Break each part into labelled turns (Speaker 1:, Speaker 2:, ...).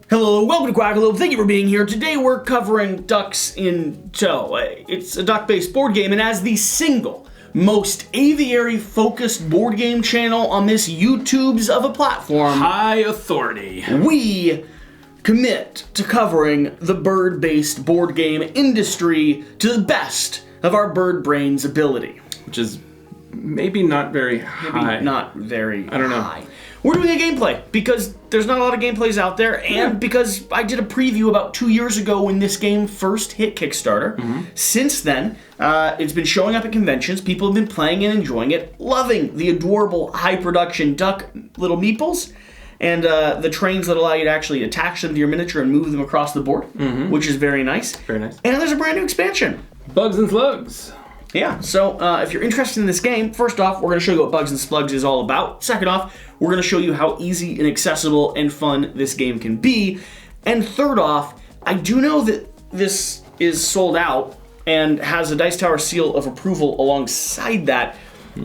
Speaker 1: Hello, welcome to Quackalope. Thank you for being here. Today we're covering Ducks in Tow. It's a duck-based board game, and as the single most aviary-focused board game channel on this YouTube's of a platform,
Speaker 2: high authority,
Speaker 1: we commit to covering the bird-based board game industry to the best of our bird brain's ability.
Speaker 2: Which is maybe not very high.
Speaker 1: Not very
Speaker 2: I don't know.
Speaker 1: high. We're doing a gameplay because there's not a lot of gameplays out there, and because I did a preview about 2 years ago when this game first hit Kickstarter. Since then, it's been showing up at conventions. People have been playing and enjoying it, loving the adorable high-production duck little meeples, and the trains that allow you to actually attach them to your miniature and move them across the board, which is very nice.
Speaker 2: Very nice.
Speaker 1: And there's a brand new expansion.
Speaker 2: Bugs and Slugs.
Speaker 1: Yeah, so if you're interested in this game, first off, we're going to show you what Bugs and Slugs is all about. Second off, we're going to show you how easy and accessible and fun this game can be. And third off, I do know that this is sold out and has a Dice Tower seal of approval alongside that.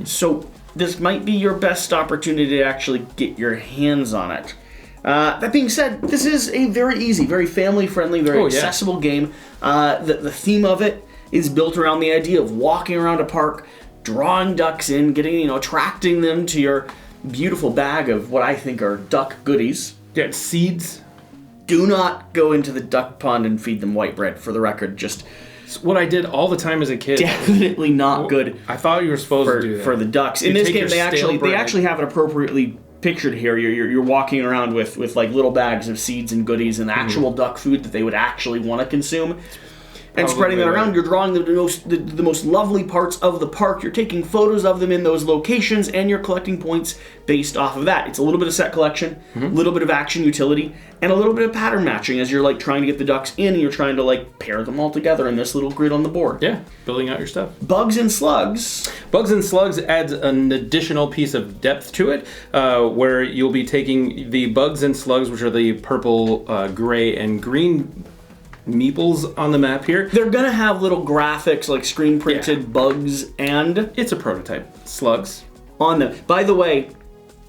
Speaker 1: So this might be your best opportunity to actually get your hands on it. That being said, this is a very easy, very family-friendly, very accessible game. The theme of it is built around the idea of walking around a park, drawing ducks in, attracting them to your beautiful bag of what I think are duck goodies.
Speaker 2: Get seeds.
Speaker 1: Do not go into the duck pond and feed them white bread, for the record. Just
Speaker 2: It's what I did all the time as a kid.
Speaker 1: definitely not good
Speaker 2: I thought you were supposed to do that.
Speaker 1: for the ducks. In this game, they actually have it appropriately pictured here. You're walking around with like little bags of seeds and goodies and actual duck food that they would actually want to consume. And spreading that around, you're drawing the most lovely parts of the park. You're taking photos of them in those locations, and you're collecting points based off of that. It's a little bit of set collection, a little bit of action utility, and a little bit of pattern matching as you're trying to get the ducks in, and you're trying to pair them all together in this little grid on the board.
Speaker 2: Yeah, building out your stuff.
Speaker 1: Bugs and Slugs.
Speaker 2: Bugs and Slugs adds an additional piece of depth to it, where you'll be taking the Bugs and Slugs, which are the purple, gray, and green meeples on the map here.
Speaker 1: They're gonna have little graphics like screen printed bugs and
Speaker 2: It's a prototype. Slugs.
Speaker 1: on them. By the way,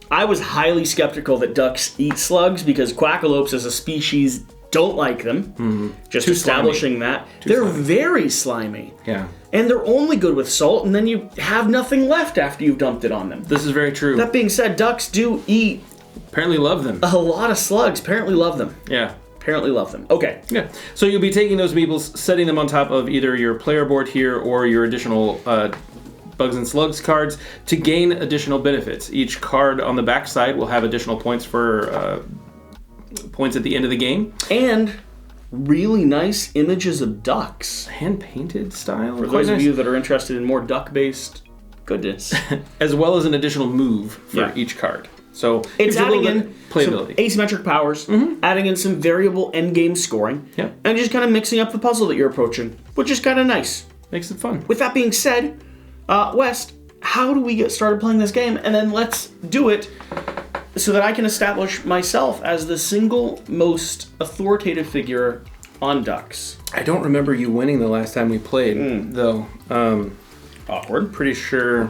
Speaker 1: I was highly skeptical that ducks eat slugs because quackalopes as a species don't like them. Just
Speaker 2: Too
Speaker 1: establishing
Speaker 2: slimy.
Speaker 1: that. They're very slimy.
Speaker 2: Yeah.
Speaker 1: And they're only good with salt, and then you have nothing left after you've dumped it on them.
Speaker 2: This is very true.
Speaker 1: That being said, ducks do eat
Speaker 2: Apparently love them.
Speaker 1: a lot of slugs. Apparently love them.
Speaker 2: Yeah.
Speaker 1: Apparently love them. Okay.
Speaker 2: Yeah. So you'll be taking those meeples, setting them on top of either your player board here or your additional Bugs and Slugs cards to gain additional benefits. Each card on the back side will have additional points for points at the end of the game.
Speaker 1: And really nice images of ducks.
Speaker 2: Hand-painted style.
Speaker 1: For those of you that are interested in more duck-based goodness.
Speaker 2: As well as an additional move for
Speaker 1: Yeah.
Speaker 2: each card. So
Speaker 1: It's
Speaker 2: gives you a
Speaker 1: adding
Speaker 2: little
Speaker 1: in
Speaker 2: bit playability.
Speaker 1: some asymmetric powers, adding in some variable endgame scoring,
Speaker 2: Yeah.
Speaker 1: and just kind of mixing up the puzzle that you're approaching, which is kind of nice.
Speaker 2: Makes it fun.
Speaker 1: With that being said, West, how do we get started playing this game? And then let's do it so that I can establish myself as the single most authoritative figure on ducks.
Speaker 2: I don't remember you winning the last time we played, though.
Speaker 1: Awkward.
Speaker 2: Pretty sure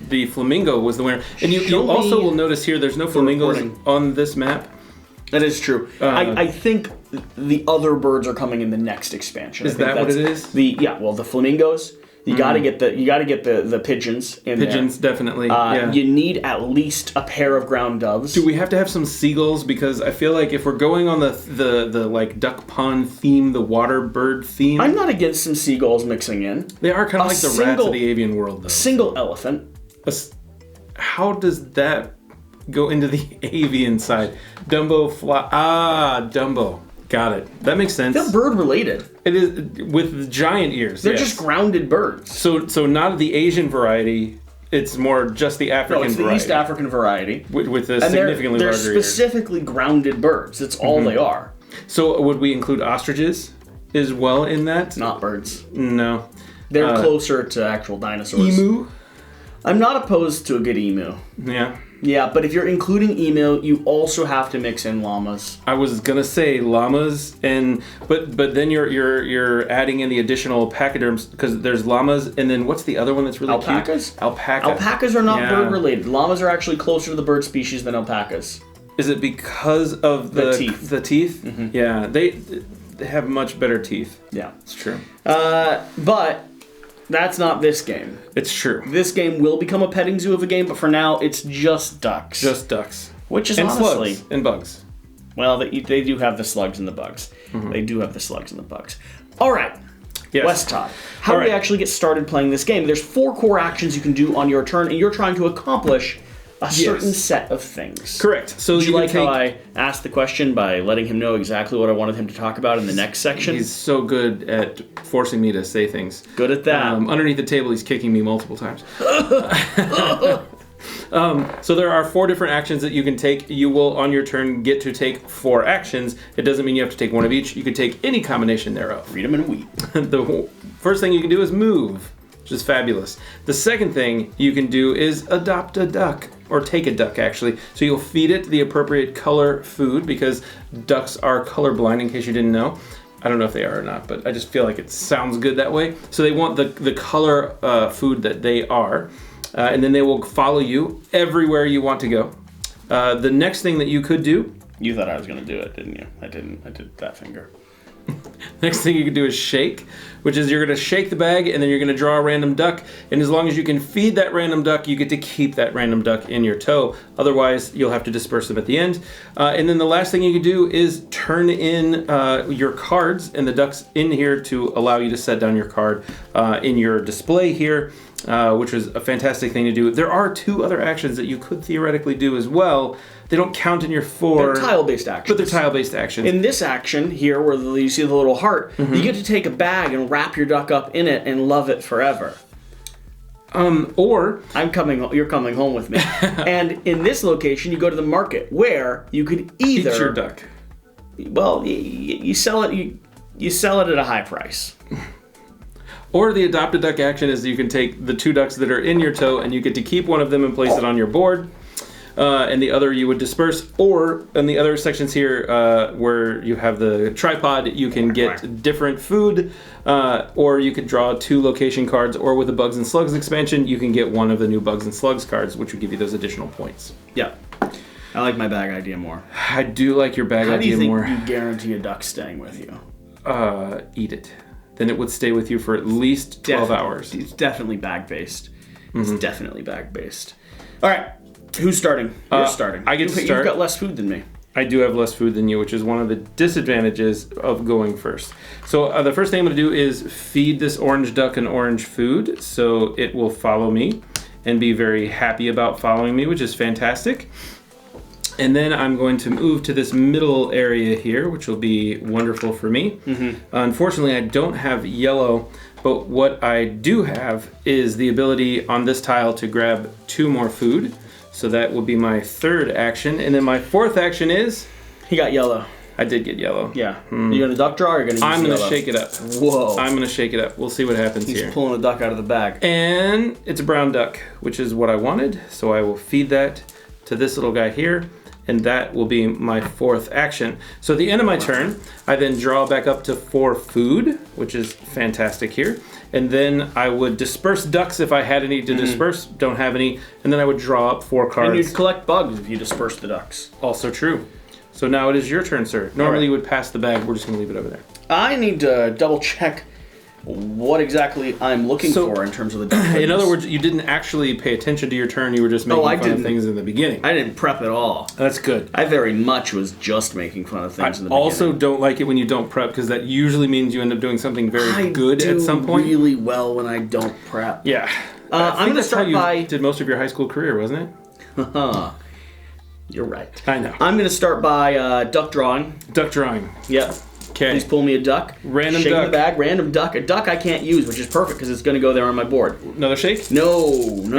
Speaker 2: the flamingo was the winner. And you
Speaker 1: Show
Speaker 2: also
Speaker 1: me
Speaker 2: will notice here there's no flamingos
Speaker 1: recording.
Speaker 2: on this map.
Speaker 1: That is true. I think the other birds are coming in the next expansion.
Speaker 2: Is that what it is?
Speaker 1: The flamingos. You gotta get the pigeons in
Speaker 2: Pigeons,
Speaker 1: there.
Speaker 2: definitely.
Speaker 1: You need at least a pair of ground doves.
Speaker 2: Do we have to have some seagulls? Because I feel like if we're going on the like duck pond theme, the water bird theme,
Speaker 1: I'm not against some seagulls mixing in.
Speaker 2: they are kind of like the rats of the avian world, though.
Speaker 1: Single elephant.
Speaker 2: How does that go into the avian side? Dumbo fly. Dumbo. Got it. That makes sense.
Speaker 1: They're bird related.
Speaker 2: It is with giant ears.
Speaker 1: They're
Speaker 2: yes.
Speaker 1: just grounded birds.
Speaker 2: So not the Asian variety. It's more just the African
Speaker 1: No, it's the
Speaker 2: variety.
Speaker 1: East African variety.
Speaker 2: with the
Speaker 1: And
Speaker 2: significantly
Speaker 1: they're
Speaker 2: larger ears.
Speaker 1: specifically grounded birds. That's all they are.
Speaker 2: So would we include ostriches as well in that?
Speaker 1: Not birds.
Speaker 2: No.
Speaker 1: They're closer to actual dinosaurs.
Speaker 2: Emu?
Speaker 1: I'm not opposed to a good emu.
Speaker 2: Yeah.
Speaker 1: Yeah, but if you're including emu, you also have to mix in llamas.
Speaker 2: I was gonna say llamas, but then you're adding in the additional pachyderms because there's llamas, and then what's the other one that's really
Speaker 1: Alpacas?
Speaker 2: cute? Alpaca.
Speaker 1: Alpacas are not bird related. Llamas are actually closer to the bird species than alpacas.
Speaker 2: Is it because of the
Speaker 1: teeth?
Speaker 2: The teeth?
Speaker 1: Mm-hmm.
Speaker 2: Yeah, they have much better teeth.
Speaker 1: Yeah.
Speaker 2: It's true.
Speaker 1: But that's not this game.
Speaker 2: It's true.
Speaker 1: This game will become a petting zoo of a game, but for now, it's just ducks.
Speaker 2: Just ducks.
Speaker 1: Which is
Speaker 2: and
Speaker 1: honestly...
Speaker 2: slugs. And bugs.
Speaker 1: Well, they do have the slugs and the bugs.
Speaker 2: Mm-hmm.
Speaker 1: They do have the slugs and the bugs. All right.
Speaker 2: Yes.
Speaker 1: West Todd. How do we actually get started playing this game? There's 4 core actions you can do on your turn, and you're trying to accomplish a certain set of things.
Speaker 2: Correct. So
Speaker 1: Did you like
Speaker 2: take...
Speaker 1: how I asked the question by letting him know exactly what I wanted him to talk about in the next section?
Speaker 2: He's so good at forcing me to say things.
Speaker 1: Good at that.
Speaker 2: Underneath the table, he's kicking me multiple times. So there are 4 different actions that you can take. You will, on your turn, get to take 4 actions. It doesn't mean you have to take one of each. You can take any combination thereof.
Speaker 1: Read them and weep.
Speaker 2: The first thing you can do is move, which is fabulous. The second thing you can do is adopt a duck, or take a duck, actually. So you'll feed it the appropriate color food, because ducks are colorblind, in case you didn't know. I don't know if they are or not, but I just feel like it sounds good that way. So they want the color food that they are. And then they will follow you everywhere you want to go. The next thing that you could do...
Speaker 1: You thought I was going to do it, didn't you? I didn't. I did that finger.
Speaker 2: Next thing you can do is shake, which is you're going to shake the bag and then you're going to draw a random duck. And as long as you can feed that random duck, you get to keep that random duck in your toe. Otherwise, you'll have to disperse them at the end. And then the last thing you can do is turn in your cards and the ducks in here to allow you to set down your card in your display here, which is a fantastic thing to do. There are 2 other actions that you could theoretically do as well. They don't count in your 4.
Speaker 1: They're tile-based actions.
Speaker 2: But they're tile-based actions.
Speaker 1: In this action here, where you see the little heart, you get to take a bag and wrap your duck up in it and love it forever.
Speaker 2: Or
Speaker 1: you're coming home with me. And in this location, you go to the market, where you could either
Speaker 2: eat your duck.
Speaker 1: Well, you sell it. You sell it at a high price.
Speaker 2: Or the adopt a duck action is you can take the 2 ducks that are in your toe and you get to keep one of them and place it on your board. And the other you would disperse. Or in the other sections here where you have the tripod, you can get different food. Or you could draw 2 location cards. Or with the Bugs and Slugs expansion, you can get one of the new Bugs and Slugs cards, which would give you those additional points.
Speaker 1: Yeah. I like my bag idea more.
Speaker 2: I do like your bag idea more.
Speaker 1: How do you think you guarantee a duck staying with you?
Speaker 2: Eat it. Then it would stay with you for at least 12 hours.
Speaker 1: It's definitely bag-based. It's definitely bag-based. All right. Who's starting? You're starting.
Speaker 2: I get to start.
Speaker 1: You've got less food than me.
Speaker 2: I do have less food than you, which is one of the disadvantages of going first. So the first thing I'm going to do is feed this orange duck an orange food, so it will follow me and be very happy about following me, which is fantastic. And then I'm going to move to this middle area here, which will be wonderful for me. Unfortunately, I don't have yellow, but what I do have is the ability on this tile to grab 2 more food. So that will be my 3rd action. And then my 4th action is...
Speaker 1: He got yellow.
Speaker 2: I did get yellow.
Speaker 1: Yeah. You going to duck draw or are you going to use
Speaker 2: I'm going to
Speaker 1: yellow?
Speaker 2: shake it up.
Speaker 1: Whoa.
Speaker 2: I'm going to shake it up. We'll see what happens here.
Speaker 1: He's pulling a duck out of the bag.
Speaker 2: And it's a brown duck, which is what I wanted. So I will feed that to this little guy here. And that will be my 4th action. So at the end of my turn, I then draw back up to 4 food, which is fantastic here. And then I would disperse ducks if I had any to disperse. Don't have any. And then I would draw up 4 cards.
Speaker 1: And you'd collect bugs if you disperse the ducks.
Speaker 2: Also true. So now it is your turn, sir. Normally you would pass the bag. We're just going to leave it over there.
Speaker 1: I need to double check what exactly I'm looking for in terms of the duck.
Speaker 2: In other words, you didn't actually pay attention to your turn. You were just making fun of things in the beginning.
Speaker 1: I didn't prep at all.
Speaker 2: That's good.
Speaker 1: I very much was just making fun of things in the beginning.
Speaker 2: I also don't like it when you don't prep, because that usually means you end up doing something very good at some point.
Speaker 1: I do really well when I don't prep.
Speaker 2: Yeah.
Speaker 1: I'm going to start by...
Speaker 2: You did most of your high school career, wasn't it?
Speaker 1: You're right.
Speaker 2: I know.
Speaker 1: I'm going to start by duck drawing.
Speaker 2: Duck drawing.
Speaker 1: Yeah.
Speaker 2: Okay.
Speaker 1: Please pull me a duck.
Speaker 2: Random
Speaker 1: shake
Speaker 2: duck.
Speaker 1: the bag. Random duck. A duck I can't use, which is perfect because it's going to go there on my board.
Speaker 2: Another shake?
Speaker 1: No.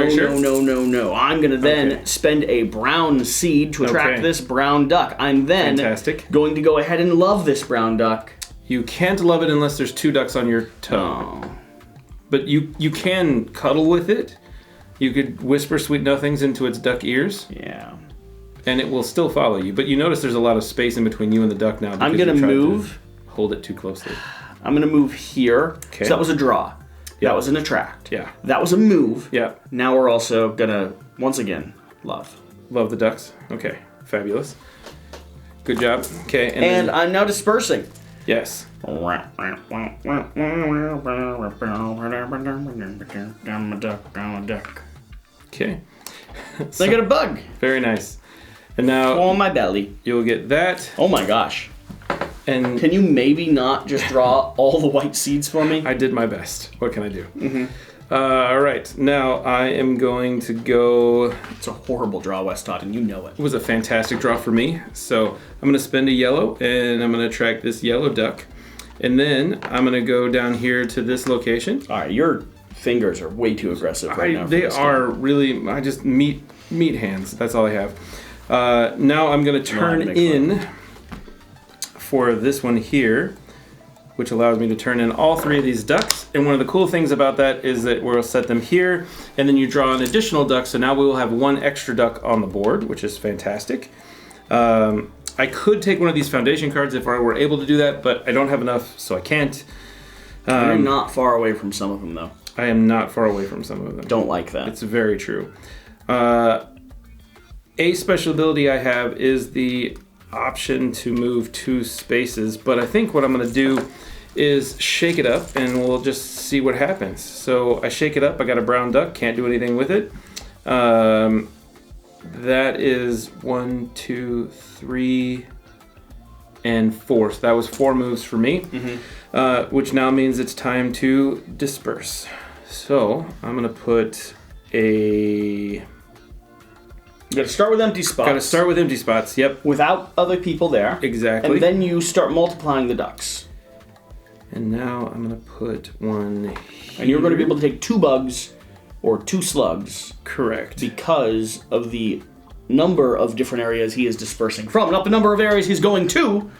Speaker 2: Sure?
Speaker 1: No. I'm going to then spend a brown seed to attract this brown duck. I'm then going to go ahead and love this brown duck.
Speaker 2: You can't love it unless there's 2 ducks on your toe. Oh. But you can cuddle with it. You could whisper sweet nothings into its duck ears.
Speaker 1: Yeah.
Speaker 2: And it will still follow you. But you notice there's a lot of space in between you and the duck now.
Speaker 1: I'm going to move.
Speaker 2: Hold it too closely.
Speaker 1: I'm going to move here. Okay. So that was a draw. That was an attract.
Speaker 2: Yeah.
Speaker 1: That was a move.
Speaker 2: Yeah.
Speaker 1: Now we're also going to, once again, love.
Speaker 2: Love the ducks? Okay. Fabulous. Good job. Okay,
Speaker 1: And
Speaker 2: then,
Speaker 1: I'm now dispersing.
Speaker 2: yes. Okay.
Speaker 1: I get a bug.
Speaker 2: Very nice. And now
Speaker 1: On my belly.
Speaker 2: you'll get that.
Speaker 1: Oh my gosh.
Speaker 2: And
Speaker 1: Can you maybe not just draw all the white seeds for me?
Speaker 2: I did my best. What can I do? All right. Now I am going to go.
Speaker 1: It's a horrible draw, West Todd, and you know it.
Speaker 2: It was a fantastic draw for me. So I'm going to spend a yellow, and I'm going to track this yellow duck. And then I'm going to go down here to this location.
Speaker 1: All right, your fingers are way too aggressive right now.
Speaker 2: They are really, I just meat hands. That's all I have. Now I'm going to turn in for this one here, which allows me to turn in all three of these ducks. And one of the cool things about that is that we'll set them here, and then you draw an additional duck. So now we will have one extra duck on the board, which is fantastic. I could take one of these foundation cards if I were able to do that, but I don't have enough, so I can't.
Speaker 1: You're not far away from some of them, though.
Speaker 2: I am not far away from some of them.
Speaker 1: Don't like that.
Speaker 2: It's very true. A special ability I have is the option to move 2 spaces, but I think what I'm going to do is shake it up, and we'll just see what happens. So I shake it up. I got a brown duck. Can't do anything with it. That is 1, 2, 3, and 4. So that was 4 moves for me, which now means it's time to disperse. So I'm going to put a...
Speaker 1: You gotta start with empty spots.
Speaker 2: Gotta start with empty spots, yep.
Speaker 1: Without other people there.
Speaker 2: Exactly.
Speaker 1: And then you start multiplying the ducks.
Speaker 2: And now I'm gonna put one here.
Speaker 1: And you're gonna be able to take 2 bugs or 2 slugs.
Speaker 2: Correct.
Speaker 1: Because of the number of different areas he is dispersing from. Not the number of areas he's going to,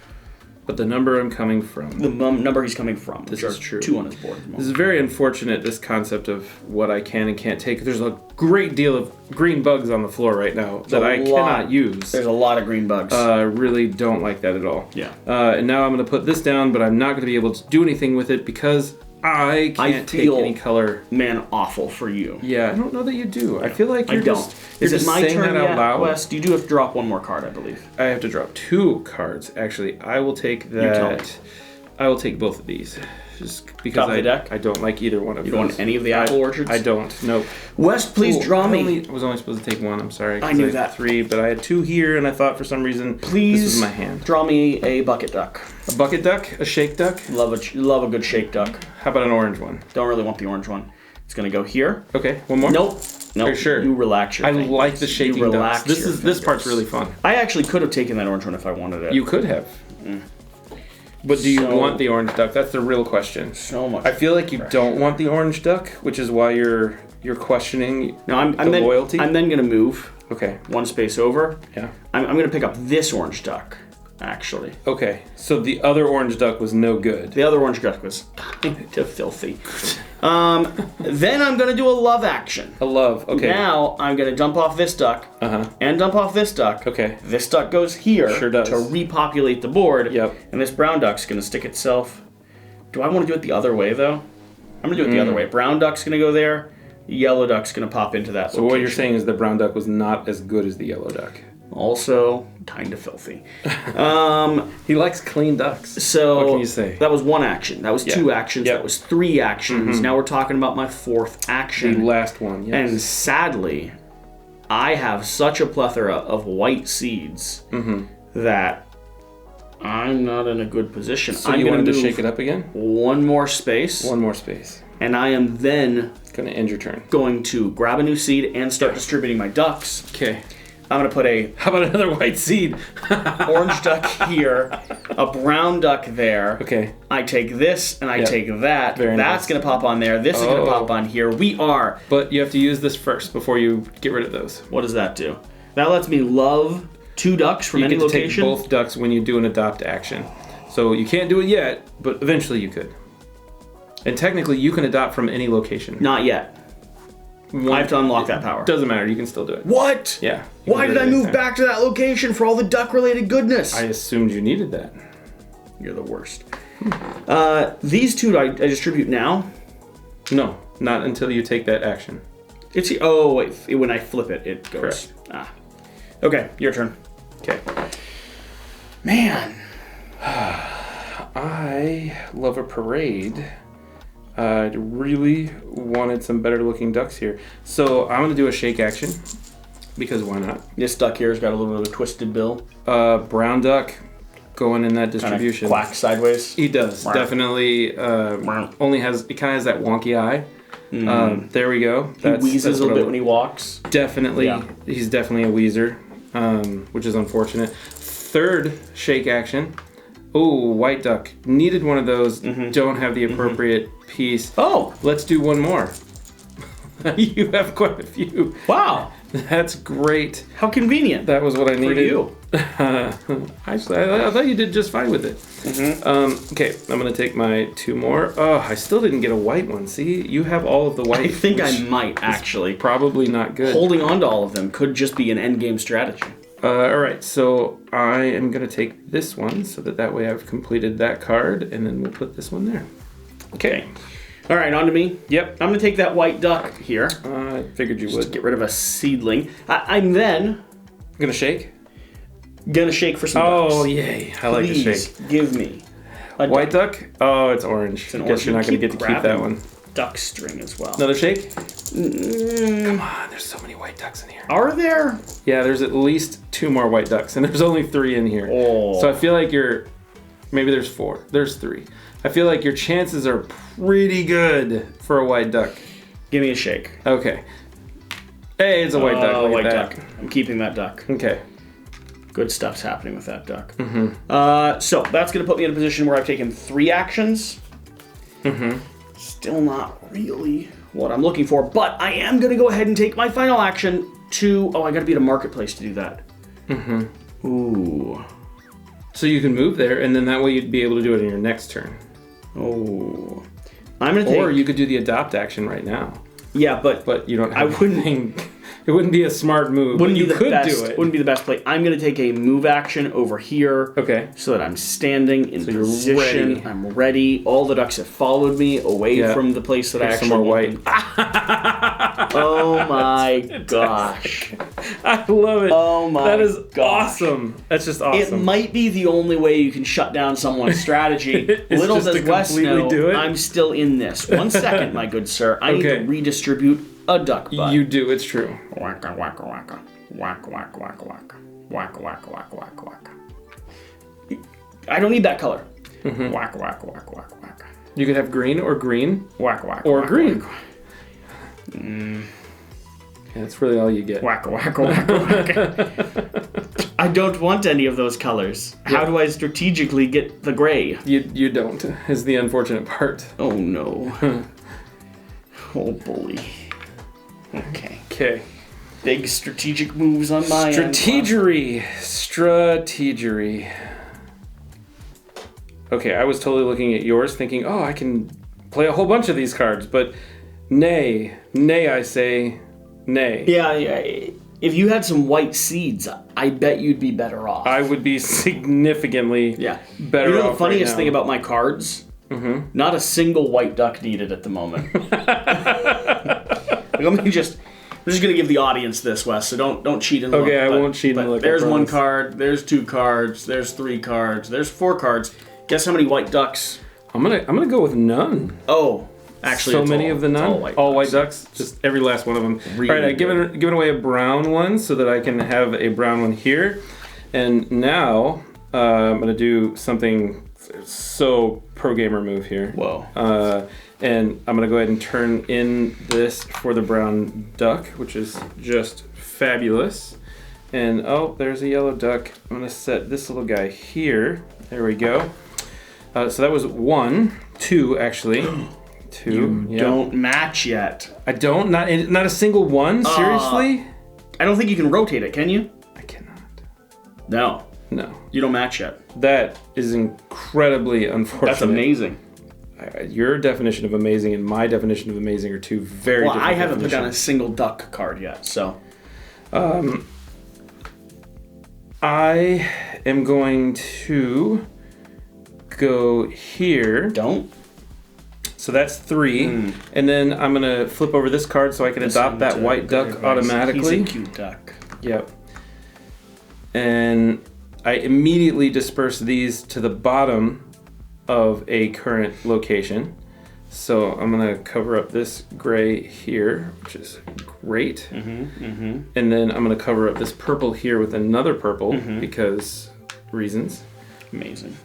Speaker 2: but the number I'm coming from.
Speaker 1: The number he's coming from.
Speaker 2: This is true.
Speaker 1: 2 on his board.
Speaker 2: This is very unfortunate, this concept of what I can and can't take. There's a great deal of green bugs on the floor right now that I cannot use.
Speaker 1: There's a lot of green bugs.
Speaker 2: Really don't like that at all.
Speaker 1: Yeah.
Speaker 2: And now I'm going to put this down, but I'm not going to be able to do anything with it because I can't take any color.
Speaker 1: Man, awful for you.
Speaker 2: Yeah, I don't know that you do. I feel like you're
Speaker 1: just
Speaker 2: is it my
Speaker 1: turn
Speaker 2: that out
Speaker 1: yet,
Speaker 2: loud.
Speaker 1: Wes? You do have to drop one more card, I believe.
Speaker 2: I have to drop 2 cards. Actually, I will take that. I will take both of these. Just because
Speaker 1: Top of the deck?
Speaker 2: I don't like either one of
Speaker 1: You
Speaker 2: those.
Speaker 1: don't want any of the apple orchards?
Speaker 2: I don't. Nope.
Speaker 1: Wes, please draw me.
Speaker 2: I was only supposed to take 1. I'm sorry.
Speaker 1: I knew
Speaker 2: had
Speaker 1: that.
Speaker 2: 3, but I had 2 here, and I thought for some reason
Speaker 1: Please
Speaker 2: this was my hand.
Speaker 1: draw me a bucket duck.
Speaker 2: A bucket duck? A shake duck?
Speaker 1: Love a good shake duck.
Speaker 2: How about an orange one?
Speaker 1: Don't really want the orange one. It's gonna go here.
Speaker 2: Okay, one more?
Speaker 1: Nope. Nope.
Speaker 2: Are you sure?
Speaker 1: You relax your fingers.
Speaker 2: like the shaking
Speaker 1: You relax
Speaker 2: ducks.
Speaker 1: your
Speaker 2: This part's
Speaker 1: fingers.
Speaker 2: really fun.
Speaker 1: I actually could have taken that orange one if I wanted it.
Speaker 2: You could have. But do you want the orange duck? That's the real question.
Speaker 1: So much.
Speaker 2: I feel like you don't want the orange duck, which is why you're questioning loyalty.
Speaker 1: I'm then gonna move
Speaker 2: Okay.
Speaker 1: 1 space over.
Speaker 2: Yeah.
Speaker 1: I'm gonna pick up this orange duck, actually.
Speaker 2: Okay. So the other orange duck was no good.
Speaker 1: The other orange duck was kind of filthy. Then I'm gonna do a love action.
Speaker 2: A love. Okay.
Speaker 1: Now I'm gonna dump off this duck and dump off this duck.
Speaker 2: Okay.
Speaker 1: This duck goes here
Speaker 2: Sure does.
Speaker 1: to repopulate the board.
Speaker 2: Yep.
Speaker 1: And this brown duck's gonna stick itself. Do I want to do it the other way though? I'm gonna do it the other way. Brown duck's gonna go there. Yellow duck's gonna pop into that.
Speaker 2: So what you're saying is the brown duck was not as good as the yellow duck.
Speaker 1: Also, kind of filthy.
Speaker 2: He likes clean ducks.
Speaker 1: So
Speaker 2: what can you say?
Speaker 1: That was 1 action. That was 2 actions.
Speaker 2: Yep.
Speaker 1: That was 3 actions. Now we're talking about my 4th action.
Speaker 2: The last one. Yes.
Speaker 1: And sadly, I have such a plethora of white seeds that I'm not in a good position.
Speaker 2: So
Speaker 1: I'm
Speaker 2: you
Speaker 1: going
Speaker 2: wanted
Speaker 1: to
Speaker 2: to shake it up again?
Speaker 1: 1 more space.
Speaker 2: 1 more space.
Speaker 1: And I am then
Speaker 2: Going to end your turn.
Speaker 1: going to grab a new seed and start distributing my ducks.
Speaker 2: Okay.
Speaker 1: I'm going to put a
Speaker 2: How about another white seed?
Speaker 1: orange duck here, a brown duck there.
Speaker 2: Okay.
Speaker 1: I take this and I take that.
Speaker 2: Very
Speaker 1: That's
Speaker 2: nice.
Speaker 1: going to pop on there. This is going to pop on here. We are.
Speaker 2: But you have to use this first before you get rid of those.
Speaker 1: What does that do? That lets me love 2 ducks from any
Speaker 2: You get to
Speaker 1: location.
Speaker 2: take both ducks when you do an adopt action. So you can't do it yet, but eventually you could. And technically you can adopt from any location.
Speaker 1: Not yet. I have to unlock that power.
Speaker 2: Doesn't matter, you can still do it.
Speaker 1: What?
Speaker 2: Yeah.
Speaker 1: Why did I move back to that location for all the duck-related goodness?
Speaker 2: I assumed you needed that.
Speaker 1: You're the worst. These 2 I distribute now.
Speaker 2: No, not until you take that action.
Speaker 1: It's wait. When I flip it, it goes.
Speaker 2: Correct.
Speaker 1: Ah. Okay, your turn.
Speaker 2: Okay.
Speaker 1: Man.
Speaker 2: I love a parade. I really wanted some better looking ducks here. So I'm going to do a shake action. Because why not?
Speaker 1: This duck here has got a little bit of a twisted bill.
Speaker 2: Brown duck going in that distribution.
Speaker 1: Kind of quack sideways.
Speaker 2: He does. Definitely only has, it kind of has that wonky eye. There we go.
Speaker 1: He wheezes a little bit when he walks.
Speaker 2: Definitely. Yeah. He's definitely a wheezer, which is unfortunate. Third shake action. Oh, white duck. Needed one of those. Don't have the appropriate piece.
Speaker 1: Oh.
Speaker 2: Let's do one more. You have quite a few.
Speaker 1: Wow.
Speaker 2: That's great.
Speaker 1: How convenient.
Speaker 2: That was what I needed.
Speaker 1: For you.
Speaker 2: Actually, I thought you did just fine with it. Okay, I'm going to take my 2 more. Oh, I still didn't get a white one. See, you have all of the white.
Speaker 1: I think I might, actually.
Speaker 2: Probably not good.
Speaker 1: Holding on to all of them could just be an endgame strategy.
Speaker 2: All right, so I am going to take this one so that way I've completed that card, and then we'll put this one there. Okay.
Speaker 1: All right, on to me.
Speaker 2: Yep.
Speaker 1: I'm going to take that white duck here.
Speaker 2: I figured you
Speaker 1: just
Speaker 2: would.
Speaker 1: To get rid of a seedling. I'm then...
Speaker 2: Going to shake?
Speaker 1: Going to shake for some ducks.
Speaker 2: Oh, yay. I like to shake.
Speaker 1: Give me
Speaker 2: a white duck? Oh, it's orange.
Speaker 1: It's an
Speaker 2: Guess you're not going to get to keep that one.
Speaker 1: Duck string as well.
Speaker 2: Another shake? Come on, there's so many white ducks in here.
Speaker 1: Are there?
Speaker 2: Yeah, there's at least 2 more white ducks, and there's only 3 in here.
Speaker 1: Oh.
Speaker 2: So I feel like maybe there's 4. There's 3. I feel like your chances are pretty good for a white duck.
Speaker 1: Give me a shake.
Speaker 2: Okay. Hey, it's a white duck. Look
Speaker 1: white
Speaker 2: at that.
Speaker 1: duck. I'm keeping that duck.
Speaker 2: Okay.
Speaker 1: Good stuff's happening with that duck. So that's going to put me in a position where I've taken 3 actions. Still not really what I'm looking for, but I am going to go ahead and take my final action to... Oh, I got to be at a marketplace to do that. Ooh.
Speaker 2: So you can move there, and then that way you'd be able to do it in your next turn.
Speaker 1: Oh. I'm going to take...
Speaker 2: Or you could do the adopt action right now.
Speaker 1: Yeah, but
Speaker 2: you don't have anything. It wouldn't be a smart move.
Speaker 1: Wouldn't
Speaker 2: you
Speaker 1: be the
Speaker 2: could
Speaker 1: best,
Speaker 2: do it.
Speaker 1: Wouldn't be the best play. I'm going to take a move action over here.
Speaker 2: Okay.
Speaker 1: So that I'm standing in position.
Speaker 2: You're ready.
Speaker 1: I'm ready. All the ducks have followed me away from the place that I actually
Speaker 2: some more white.
Speaker 1: Oh my gosh.
Speaker 2: I love it.
Speaker 1: Oh my
Speaker 2: That is
Speaker 1: gosh.
Speaker 2: awesome. That's just awesome.
Speaker 1: It might be the only way you can shut down someone's strategy. Little
Speaker 2: just
Speaker 1: does
Speaker 2: to
Speaker 1: Wes
Speaker 2: completely
Speaker 1: know,
Speaker 2: do it?
Speaker 1: I'm still in this. 1 second, my good sir. I need to redistribute a duck butt.
Speaker 2: You do, it's true.
Speaker 1: Wacka, wacka, wacka. Wacka, wacka, wacka, wacka. Wacka, wacka, wacka, wacka, wacka. I don't need that color. Wacka, wacka, wacka, wacka, wacka.
Speaker 2: You could have green or green.
Speaker 1: Wacka, wacka,
Speaker 2: or
Speaker 1: wacka,
Speaker 2: green.
Speaker 1: Wacka.
Speaker 2: Yeah, that's really all you get.
Speaker 1: Wacka, wacka, wacka, wacka. I don't want any of those colors. Yeah. How do I strategically get the gray?
Speaker 2: You don't, is the unfortunate part.
Speaker 1: Oh no. Oh boy. Okay. Big strategic moves on my end. Strategery.
Speaker 2: Okay, I was totally looking at yours thinking, oh, I can play a whole bunch of these cards, but nay, I say, nay.
Speaker 1: Yeah. If you had some white seeds, I bet you'd be better off.
Speaker 2: I would be significantly better off.
Speaker 1: You know the funniest thing about my cards? Not a single white duck needed at the moment. I'm just gonna give the audience this, Wes. So don't cheat in the look.
Speaker 2: Okay, I won't cheat in the look.
Speaker 1: There's 1 card. There's 2 cards. There's 3 cards. There's 4 cards. Guess how many white ducks?
Speaker 2: I'm gonna go with none.
Speaker 1: Oh, actually,
Speaker 2: so many of the none. All white ducks. Just every last one of them.
Speaker 1: Really
Speaker 2: all right, I've given away a brown one so that I can have a brown one here, and now I'm gonna do something so pro gamer move here.
Speaker 1: Whoa.
Speaker 2: And I'm going to go ahead and turn in this for the brown duck, which is just fabulous. And, oh, there's a yellow duck. I'm going to set this little guy here. There we go. So that was 1, 2, actually. 2.
Speaker 1: You don't match yet.
Speaker 2: I don't? Not a single one? Seriously?
Speaker 1: I don't think you can rotate it, can you?
Speaker 2: I cannot.
Speaker 1: No. You don't match yet.
Speaker 2: That is incredibly unfortunate.
Speaker 1: That's amazing.
Speaker 2: Your definition of amazing and my definition of amazing are 2 very different
Speaker 1: I haven't put down a single duck card yet, so.
Speaker 2: I am going to go here.
Speaker 1: Don't.
Speaker 2: So that's 3. And then I'm going to flip over this card so I can adopt that white duck automatically.
Speaker 1: He's a cute duck.
Speaker 2: Yep. And I immediately disperse these to the bottom of a current location. So I'm going to cover up this gray here, which is great. And then I'm going to cover up this purple here with another purple because reasons.
Speaker 1: Amazing.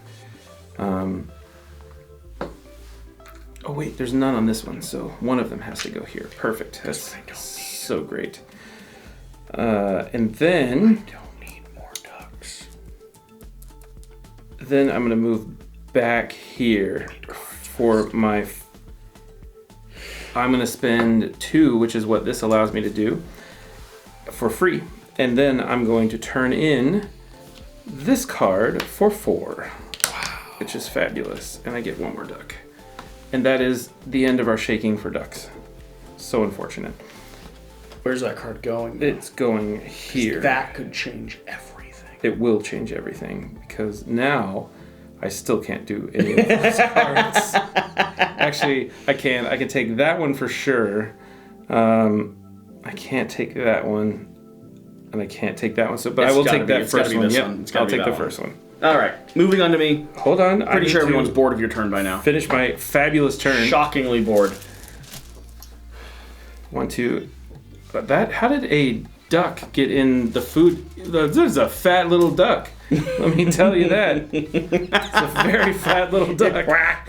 Speaker 2: Oh wait, there's none on this one, so one of them has to go here. Perfect. That's so great. And then
Speaker 1: I don't need more ducks.
Speaker 2: Then I'm gonna move back here for my. I'm gonna spend 2, which is what this allows me to do, for free, and then I'm going to turn in this card for 4. Wow, which is fabulous, and I get 1 more duck. And that is the end of our shaking for ducks. So unfortunate.
Speaker 1: Where's that card going?
Speaker 2: It's going here.
Speaker 1: That could change everything.
Speaker 2: It will change everything because now I still can't do any of those cards. Actually, I can. I can take that one for sure. I can't take that one, and I can't take that one. So, but I will take that first one. Yep, I'll take the first one.
Speaker 1: All right, moving on to me.
Speaker 2: Hold on.
Speaker 1: Pretty sure everyone's bored of your turn by now.
Speaker 2: Finish my fabulous turn.
Speaker 1: Shockingly bored.
Speaker 2: 1, 2. That. How did a duck get in the food? There's a fat little duck. Let me tell you that. It's a very fat little duck.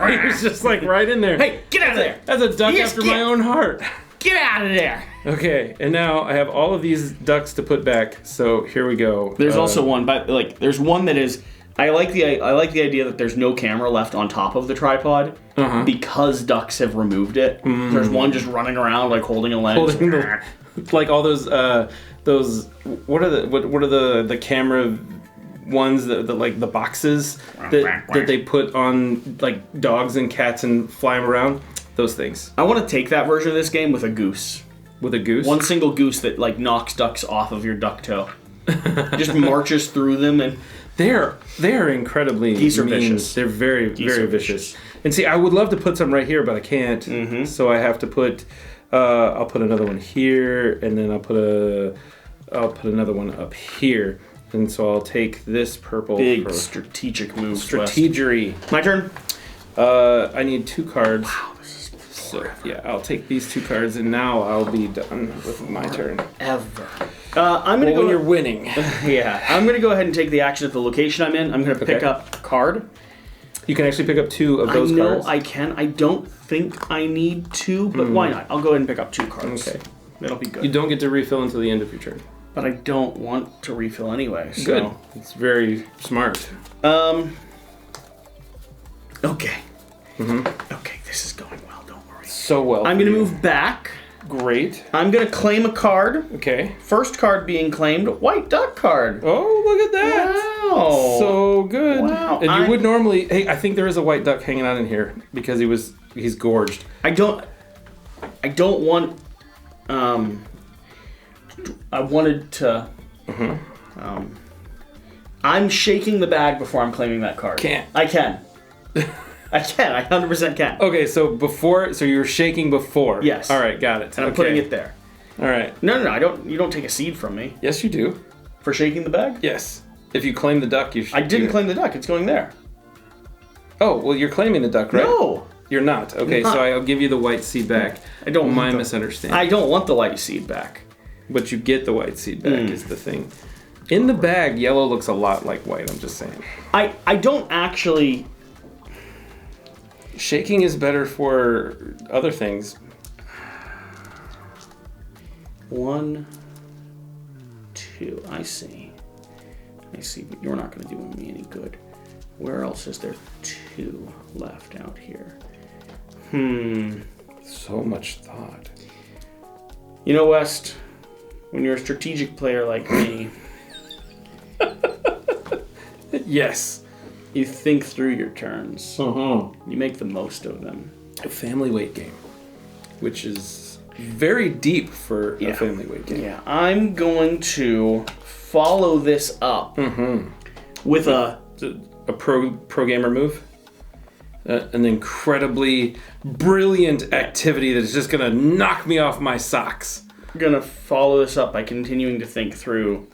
Speaker 2: He was just like right in there.
Speaker 1: Hey, get out of there!
Speaker 2: That's a duck after my own heart.
Speaker 1: Get out of there!
Speaker 2: Okay, and now I have all of these ducks to put back. So here we go.
Speaker 1: There's also one, but like, there's one that is. I like the idea that there's no camera left on top of the tripod because ducks have removed it. There's one just running around like holding a lens.
Speaker 2: Like all those what are the camera ones that like the boxes that they put on like dogs and cats and fly them around, those things.
Speaker 1: I want to take that version of this game with a goose.
Speaker 2: With a goose?
Speaker 1: One single goose that like knocks ducks off of your duck toe. Just marches through them and
Speaker 2: they're incredibly
Speaker 1: geese are
Speaker 2: mean.
Speaker 1: vicious.
Speaker 2: They're very vicious. And see, I would love to put some right here, but I can't. So I have to put I'll put another one here, and then I'll put another one up here. And so I'll take this purple.
Speaker 1: Big strategic move.
Speaker 2: Strategery.
Speaker 1: My turn.
Speaker 2: I need 2 cards.
Speaker 1: Wow, this is
Speaker 2: so yeah, I'll take these 2 cards, and now I'll be done with my turn.
Speaker 1: Ever. I'm gonna go.
Speaker 2: When you're winning.
Speaker 1: Yeah, I'm gonna go ahead and take the action at the location I'm in. I'm gonna pick up a card.
Speaker 2: You can actually pick up 2 of those cards.
Speaker 1: I can. I don't think I need 2, but why not? I'll go ahead and pick up 2 cards.
Speaker 2: Okay.
Speaker 1: That'll be good.
Speaker 2: You don't get to refill until the end of your turn.
Speaker 1: But I don't want to refill anyway. So.
Speaker 2: Good. It's very smart.
Speaker 1: Okay. Okay, this is going well. Don't worry.
Speaker 2: So well.
Speaker 1: I'm gonna move back.
Speaker 2: Great.
Speaker 1: I'm gonna claim a card.
Speaker 2: Okay.
Speaker 1: First card being claimed, white duck card.
Speaker 2: Oh, look at that.
Speaker 1: Wow.
Speaker 2: So good.
Speaker 1: Wow.
Speaker 2: And you would normally, hey, I think there is a white duck hanging out in here because he's gorged.
Speaker 1: I don't want, I wanted to, I'm shaking the bag before I'm claiming that card.
Speaker 2: Can't.
Speaker 1: I can. I 100% can.
Speaker 2: Okay, so you were shaking before.
Speaker 1: Yes.
Speaker 2: All right, got it.
Speaker 1: And I'm putting it there.
Speaker 2: All right.
Speaker 1: No, you don't take a seed from me.
Speaker 2: Yes, you do.
Speaker 1: For shaking the bag?
Speaker 2: Yes. If you claim the duck, you should.
Speaker 1: I didn't claim the duck. It's going there.
Speaker 2: Oh, well, you're claiming the duck, right?
Speaker 1: No.
Speaker 2: You're not. Okay, so I'll give you the white seed back.
Speaker 1: I don't.
Speaker 2: My misunderstanding.
Speaker 1: I don't want the white seed back.
Speaker 2: But you get the white seed back is the thing. In the bag, yellow looks a lot like white. I'm just saying.
Speaker 1: I don't actually.
Speaker 2: Shaking is better for other things.
Speaker 1: 1, 2. I see, but you're not going to do me any good. Where else is there 2 left out here?
Speaker 2: So much thought.
Speaker 1: You know, West, when you're a strategic player like me,
Speaker 2: yes,
Speaker 1: you think through your turns. You make the most of them.
Speaker 2: A family weight game, which is very deep for a family weight game.
Speaker 1: Yeah, I'm going to follow this up with a
Speaker 2: pro gamer move. An incredibly brilliant activity that is just going to knock me off my socks.
Speaker 1: gonna follow this up by continuing to think through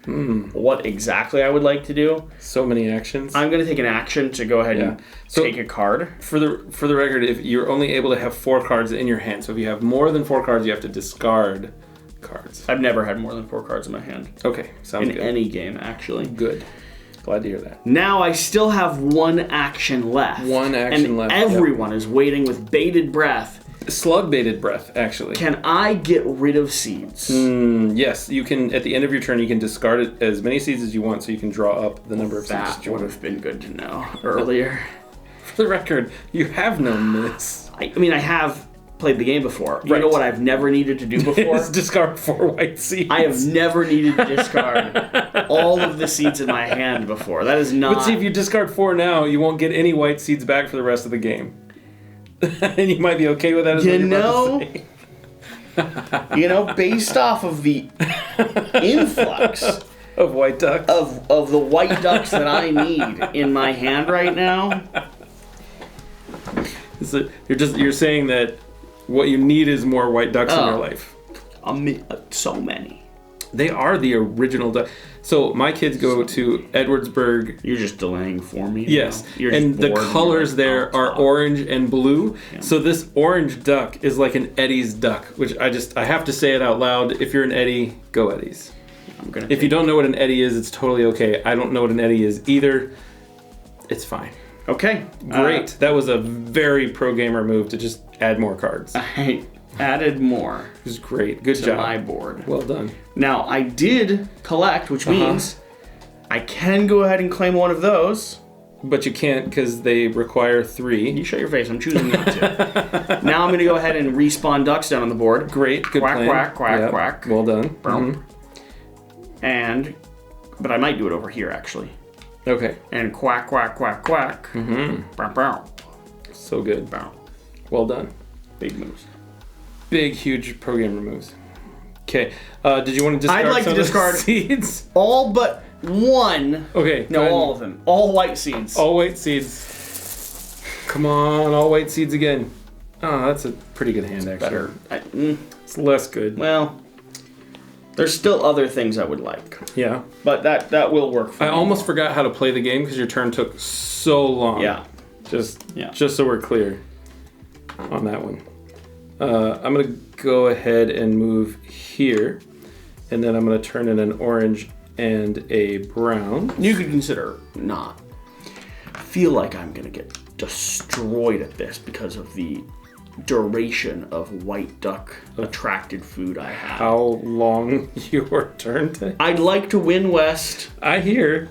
Speaker 1: what exactly I would like to do.
Speaker 2: So many actions.
Speaker 1: I'm gonna take an action to go ahead and take a card.
Speaker 2: For the record, if you're only able to have 4 cards in your hand, so if you have more than 4 cards, you have to discard cards.
Speaker 1: I've never had more than 4 cards in my hand.
Speaker 2: Okay, sounds good.
Speaker 1: In any game, actually.
Speaker 2: Good. Glad to hear that.
Speaker 1: Now I still have 1 action left.
Speaker 2: 1 action left.
Speaker 1: Everyone is waiting with bated breath.
Speaker 2: Slug bated breath, actually.
Speaker 1: Can I get rid of seeds?
Speaker 2: Yes, you can. At the end of your turn, you can discard it as many seeds as you want, so you can draw up the number of seeds
Speaker 1: That
Speaker 2: you
Speaker 1: would
Speaker 2: want.
Speaker 1: have been good to know earlier.
Speaker 2: For the record, you have no miss.
Speaker 1: I mean, I have played the game before. You
Speaker 2: Right.
Speaker 1: know what I've never needed to do before?
Speaker 2: Is discard 4 white seeds.
Speaker 1: I have never needed to discard all of the seeds in my hand before. That is not...
Speaker 2: But see, if you discard 4 now, you won't get any white seeds back for the rest of the game. And you might be okay with that as well.
Speaker 1: You know, based off of the influx
Speaker 2: of white ducks.
Speaker 1: of the white ducks that I need in my hand right now.
Speaker 2: So you're saying that what you need is more white ducks in your life.
Speaker 1: So many.
Speaker 2: They are the original duck. So my kids go to Edwardsburg.
Speaker 1: You're just delaying for me.
Speaker 2: Yes,
Speaker 1: You're
Speaker 2: and
Speaker 1: just
Speaker 2: the
Speaker 1: bored and
Speaker 2: colors
Speaker 1: you're
Speaker 2: there
Speaker 1: like,
Speaker 2: are orange and blue.
Speaker 1: Yeah.
Speaker 2: So this orange duck is like an Eddie's duck, which I have to say it out loud. If you're an Eddie, go Eddies. If you don't know what an Eddie is, it's totally okay. I don't know what an Eddie is either. It's fine.
Speaker 1: Okay.
Speaker 2: Great. That was a very pro gamer move to just add more cards.
Speaker 1: I added more.
Speaker 2: It was great. Good
Speaker 1: to
Speaker 2: job.
Speaker 1: my board.
Speaker 2: Well done.
Speaker 1: Now, I did collect, which means I can go ahead and claim one of those.
Speaker 2: But you can't because they require 3.
Speaker 1: You shut your face. I'm choosing not to. Now I'm going to go ahead and respawn ducks down on the board.
Speaker 2: Great. Good
Speaker 1: Quack,
Speaker 2: plan.
Speaker 1: quack, quack,
Speaker 2: Yep.
Speaker 1: quack.
Speaker 2: Well done.
Speaker 1: Boom. But I might do it over here, actually.
Speaker 2: Okay.
Speaker 1: And quack, quack, quack, quack. Bow, bow.
Speaker 2: So good.
Speaker 1: Bow.
Speaker 2: Well done.
Speaker 1: Big moves.
Speaker 2: Big, huge pro gamer moves. Okay. Did you want to discard
Speaker 1: I'd like
Speaker 2: some
Speaker 1: to
Speaker 2: of the
Speaker 1: discard
Speaker 2: seeds?
Speaker 1: all but one.
Speaker 2: Okay.
Speaker 1: No, all of them. All white seeds.
Speaker 2: All white seeds. Come on, all white seeds again. Oh, that's a pretty good hand, actually.
Speaker 1: Better.
Speaker 2: It's less good.
Speaker 1: Well, there's still other things I would like.
Speaker 2: Yeah.
Speaker 1: But that will work for me.
Speaker 2: I almost forgot how to play the game because your turn took so long.
Speaker 1: Yeah.
Speaker 2: Just so we're clear on that one. I'm going to go ahead and move here. And then I'm going to turn in an orange and a brown.
Speaker 1: You could consider not. I feel like I'm going to get destroyed at this because of the duration of white duck attracted food I have.
Speaker 2: How long your turn takes?
Speaker 1: I'd like to win West.
Speaker 2: I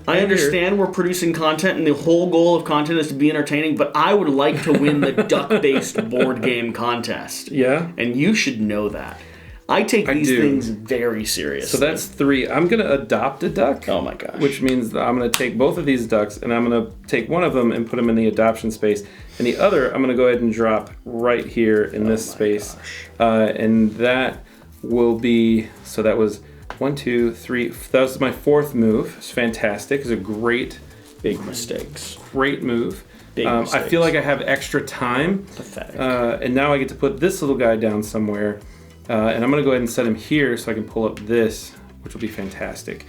Speaker 1: understand we're producing content and the whole goal of content is to be entertaining, but I would like to win the duck-based board game contest.
Speaker 2: Yeah?
Speaker 1: And you should know that. I take these things very seriously.
Speaker 2: So that's 3. I'm going to adopt a duck.
Speaker 1: Oh my gosh.
Speaker 2: Which means that I'm going to take both of these ducks and I'm going to take one of them and put them in the adoption space. And the other, I'm going to go ahead and drop right here in this space. And that will be, so that was 1, 2, 3. That was my 4th move. It's fantastic. It's a great,
Speaker 1: big mistakes.
Speaker 2: Great move.
Speaker 1: Big mistakes.
Speaker 2: I feel like I have extra time.
Speaker 1: Pathetic.
Speaker 2: And now I get to put this little guy down somewhere. And I'm going to go ahead and set him here so I can pull up this, which will be fantastic.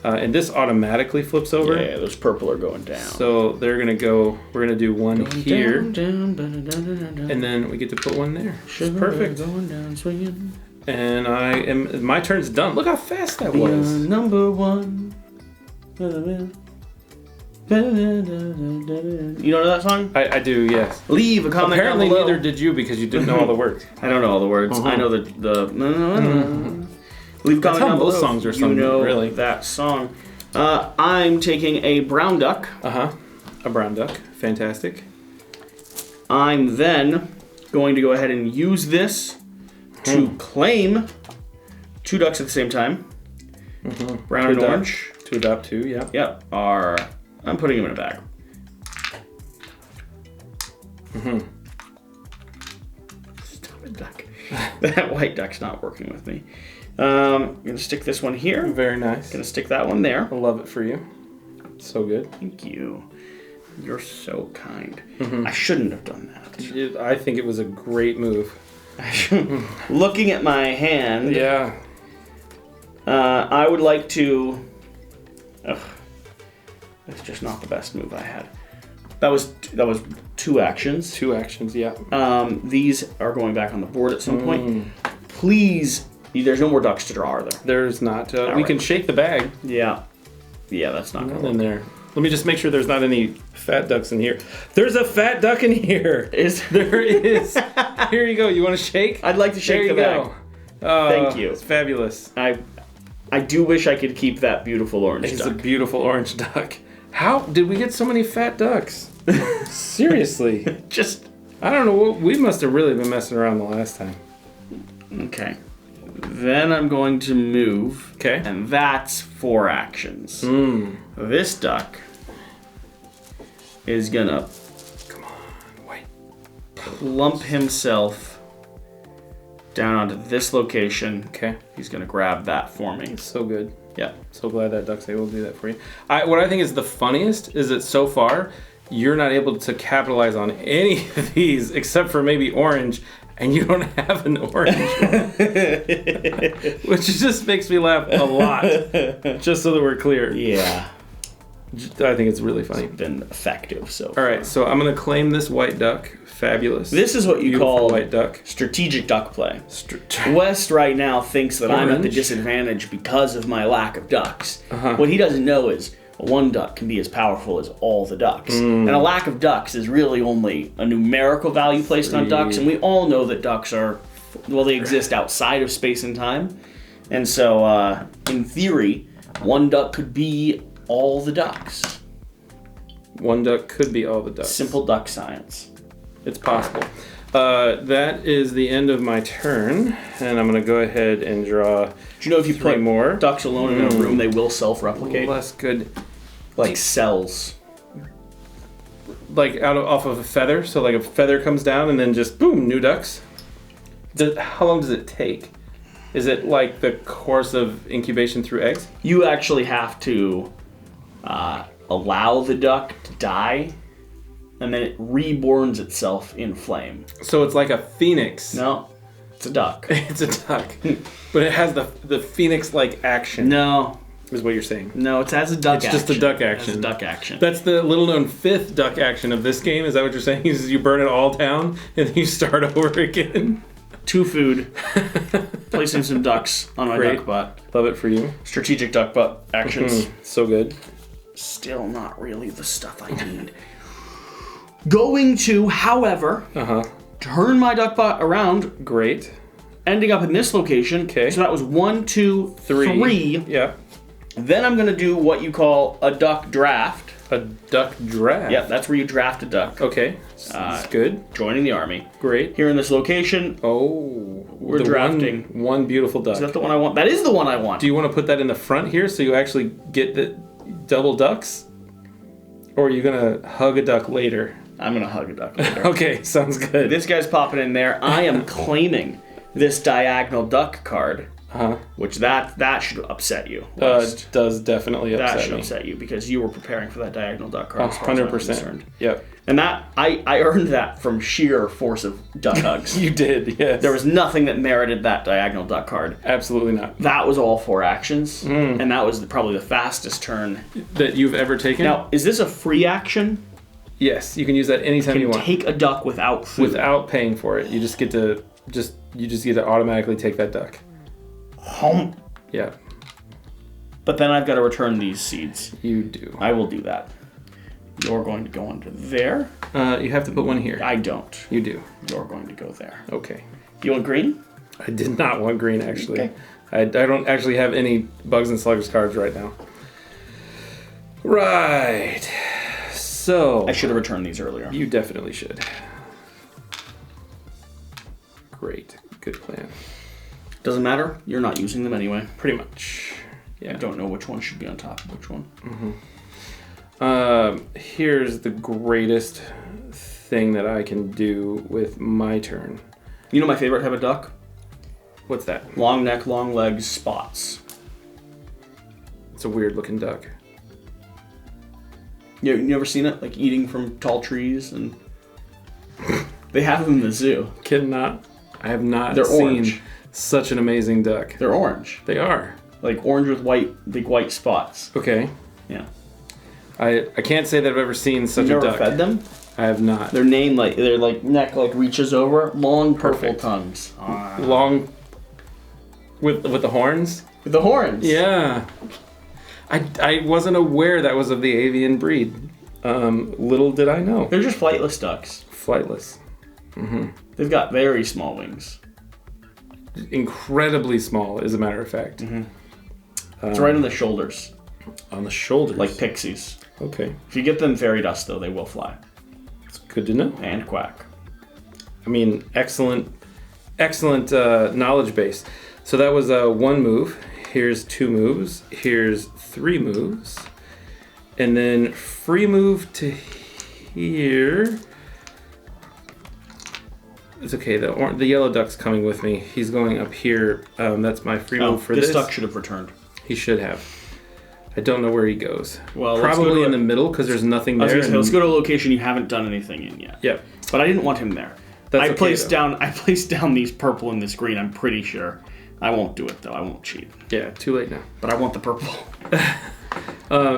Speaker 2: And this automatically flips over.
Speaker 1: Yeah, those purple are going down.
Speaker 2: So they're going to go, we're going to do one here.
Speaker 1: Down,
Speaker 2: and then we get to put one there.
Speaker 1: Sugar
Speaker 2: Perfect.
Speaker 1: Going down, swinging.
Speaker 2: And my turn's done. Look how fast that was.
Speaker 1: Number 1. You know that song?
Speaker 2: I do, yes.
Speaker 1: Leave a comment
Speaker 2: Apparently
Speaker 1: down below.
Speaker 2: neither did you because you didn't know all the words.
Speaker 1: I don't know all the words. I know the leave a comment down below.
Speaker 2: Most songs are sung,
Speaker 1: you know
Speaker 2: really.
Speaker 1: that song. I'm taking a brown duck.
Speaker 2: A brown duck. Fantastic.
Speaker 1: I'm then going to go ahead and use this to claim 2 ducks at the same time. Brown and orange.
Speaker 2: To adopt 2, yeah.
Speaker 1: Yep. I'm putting them in a bag. Stop it, duck. That white duck's not working with me. I'm going to stick this one here.
Speaker 2: Very nice.
Speaker 1: Going to stick that one there.
Speaker 2: I love it for you. So good.
Speaker 1: Thank you. You're so kind. I shouldn't have done that.
Speaker 2: I think it was a great move.
Speaker 1: Looking at my hand.
Speaker 2: Yeah.
Speaker 1: I would like to... Ugh. That's just not the best move I had. That was 2 actions.
Speaker 2: 2 actions, yeah.
Speaker 1: These are going back on the board at some point. Please, there's no more ducks to draw, are there?
Speaker 2: There's not. We
Speaker 1: right.
Speaker 2: can shake the bag.
Speaker 1: Yeah. Yeah, that's not going to
Speaker 2: in there. Let me just make sure there's not any fat ducks in here. There's a fat duck in here. There is. Here you go. You want to shake?
Speaker 1: I'd like to shake the bag.
Speaker 2: Oh,
Speaker 1: thank you.
Speaker 2: It's fabulous.
Speaker 1: I do wish I could keep that beautiful orange duck.
Speaker 2: It's a beautiful orange duck. How did we get so many fat ducks? Seriously. I don't know. We must have really been messing around the last time.
Speaker 1: Okay. Then I'm going to move.
Speaker 2: Okay.
Speaker 1: And that's 4 actions. This duck is gonna plump himself down onto this location.
Speaker 2: Okay.
Speaker 1: He's gonna grab that for me.
Speaker 2: It's so good.
Speaker 1: Yeah.
Speaker 2: So glad that duck's able to do that for you. What I think is the funniest is that so far you're not able to capitalize on any of these except for maybe orange, and you don't have an orange one. Which just makes me laugh a lot. Just so that we're clear.
Speaker 1: Yeah.
Speaker 2: I think it's really funny.
Speaker 1: It's been effective so
Speaker 2: All
Speaker 1: far.
Speaker 2: right, so I'm going to claim this white duck. Fabulous.
Speaker 1: This is what you
Speaker 2: Beautiful
Speaker 1: call
Speaker 2: white duck.
Speaker 1: strategic duck play. West right now thinks that I'm at the
Speaker 2: Orange.
Speaker 1: disadvantage because of my lack of ducks. What he doesn't know is 1 duck can be as powerful as all the ducks. And a lack of ducks is really only a numerical value placed on ducks, and we all know that ducks are, well, they exist outside of space and time. And so, in theory, 1 duck could be all the ducks.
Speaker 2: 1 duck could be all the ducks.
Speaker 1: Simple duck science.
Speaker 2: It's possible. That is the end of my turn, and I'm going to go ahead and draw.
Speaker 1: Do you know if you
Speaker 2: 3
Speaker 1: put
Speaker 2: more
Speaker 1: ducks alone in a room, they will self-replicate?
Speaker 2: Less good.
Speaker 1: Like cells.
Speaker 2: Like off of a feather, so like a feather comes down and then just boom, new ducks. How long does it take? Is it like the course of incubation through eggs?
Speaker 1: You actually have to allow the duck to die, and then it reborns itself in flame.
Speaker 2: So it's like a phoenix.
Speaker 1: No, it's a duck.
Speaker 2: It's a duck. But it has the phoenix-like action.
Speaker 1: No.
Speaker 2: Is what you're saying.
Speaker 1: No, it has a duck
Speaker 2: It's
Speaker 1: action.
Speaker 2: just a duck action.
Speaker 1: It's a duck action.
Speaker 2: That's the little-known 5th duck action of this game. Is that what you're saying? Is you burn it all down and then you start over again?
Speaker 1: 2 food. Placing some ducks on my
Speaker 2: Great.
Speaker 1: duck butt.
Speaker 2: Love it for you.
Speaker 1: Strategic duck butt actions.
Speaker 2: So good.
Speaker 1: Still not really the stuff I need. Going to, however, turn my duck butt around.
Speaker 2: Great.
Speaker 1: Ending up in this location.
Speaker 2: Okay.
Speaker 1: So that was 1, 2, 3.
Speaker 2: Yeah.
Speaker 1: Then I'm going to do what you call a duck draft.
Speaker 2: A duck draft.
Speaker 1: Yeah, that's where you draft a duck.
Speaker 2: Okay. That's good.
Speaker 1: Joining the army.
Speaker 2: Great.
Speaker 1: Here in this location.
Speaker 2: Oh.
Speaker 1: We're drafting.
Speaker 2: One beautiful duck.
Speaker 1: Is that the one I want? That is the one I want.
Speaker 2: Do you want to put that in the front here so you actually get the double ducks? Or are you going to hug a duck later?
Speaker 1: I'm going to hug a duck later.
Speaker 2: Okay, sounds good.
Speaker 1: This guy's popping in there. I am claiming this diagonal duck card. Which that should upset you.
Speaker 2: Does definitely upset me.
Speaker 1: That should upset you because you were preparing for that diagonal duck card.
Speaker 2: 100%. Yep.
Speaker 1: And that I earned that from sheer force of duck hugs.
Speaker 2: You did, yes.
Speaker 1: There was nothing that merited that diagonal duck card.
Speaker 2: Absolutely not.
Speaker 1: That was all 4 actions, and that was probably the fastest turn
Speaker 2: that you've ever taken.
Speaker 1: Now, is this a free action?
Speaker 2: Yes, you can use that anytime you want.
Speaker 1: Take a duck without food.
Speaker 2: Without paying for it. You just get to automatically take that duck.
Speaker 1: Home.
Speaker 2: Yeah.
Speaker 1: But then I've got to return these seeds.
Speaker 2: You do.
Speaker 1: I will do that. You're going to go under there.
Speaker 2: You have to put one here.
Speaker 1: I don't.
Speaker 2: You do.
Speaker 1: You're going to go there.
Speaker 2: Okay.
Speaker 1: You want green?
Speaker 2: I did not want green, actually.
Speaker 1: Okay.
Speaker 2: I don't actually have any Bugs and Slugs cards right now. Right. So.
Speaker 1: I should have returned these earlier.
Speaker 2: You definitely should. Great. Good plan.
Speaker 1: Doesn't matter. You're not using them anyway.
Speaker 2: Pretty much. Yeah.
Speaker 1: I don't know which one should be on top of which one.
Speaker 2: Here's the greatest thing that I can do with my turn.
Speaker 1: You know my favorite type of duck?
Speaker 2: What's that?
Speaker 1: Long neck, long legs, spots.
Speaker 2: It's a weird looking duck.
Speaker 1: You ever seen it? Like eating from tall trees and they have them in the zoo.
Speaker 2: I have not
Speaker 1: They're
Speaker 2: seen
Speaker 1: orange.
Speaker 2: such an amazing duck.
Speaker 1: They're orange.
Speaker 2: They are.
Speaker 1: like orange with white, big white spots.
Speaker 2: Okay.
Speaker 1: Yeah.
Speaker 2: I can't say that I've ever seen such
Speaker 1: You
Speaker 2: a
Speaker 1: never
Speaker 2: duck.
Speaker 1: fed them?
Speaker 2: I have not.
Speaker 1: Their name, like their neck, reaches over, long purple
Speaker 2: Perfect.
Speaker 1: tongues.
Speaker 2: Long with the horns?
Speaker 1: With the horns.
Speaker 2: Yeah. I wasn't aware that was of the avian breed. Little did I know.
Speaker 1: They're just flightless ducks.
Speaker 2: Flightless.
Speaker 1: They've got very small wings.
Speaker 2: Incredibly small, as a matter of fact.
Speaker 1: It's right on the shoulders,
Speaker 2: On the shoulders.
Speaker 1: like pixies.
Speaker 2: Okay.
Speaker 1: If you get them fairy dust, though, they will fly.
Speaker 2: It's good to know.
Speaker 1: And quack.
Speaker 2: I mean, excellent knowledge base. So that was one move. Here's 2 moves. Here's 3 moves. And then free move to here. It's okay. The yellow duck's coming with me. He's going up here. That's my free move for this.
Speaker 1: This duck should have returned.
Speaker 2: He should have. I don't know where he goes.
Speaker 1: Well,
Speaker 2: probably in the middle because there's nothing there.
Speaker 1: Let's go to a location you haven't done anything in yet.
Speaker 2: Yep.
Speaker 1: But I didn't want him there.
Speaker 2: That's
Speaker 1: I
Speaker 2: okay,
Speaker 1: placed
Speaker 2: though.
Speaker 1: down these purple and this green. I'm pretty sure. I won't do it though. I won't cheat.
Speaker 2: Yeah. Too late now.
Speaker 1: But I want the purple.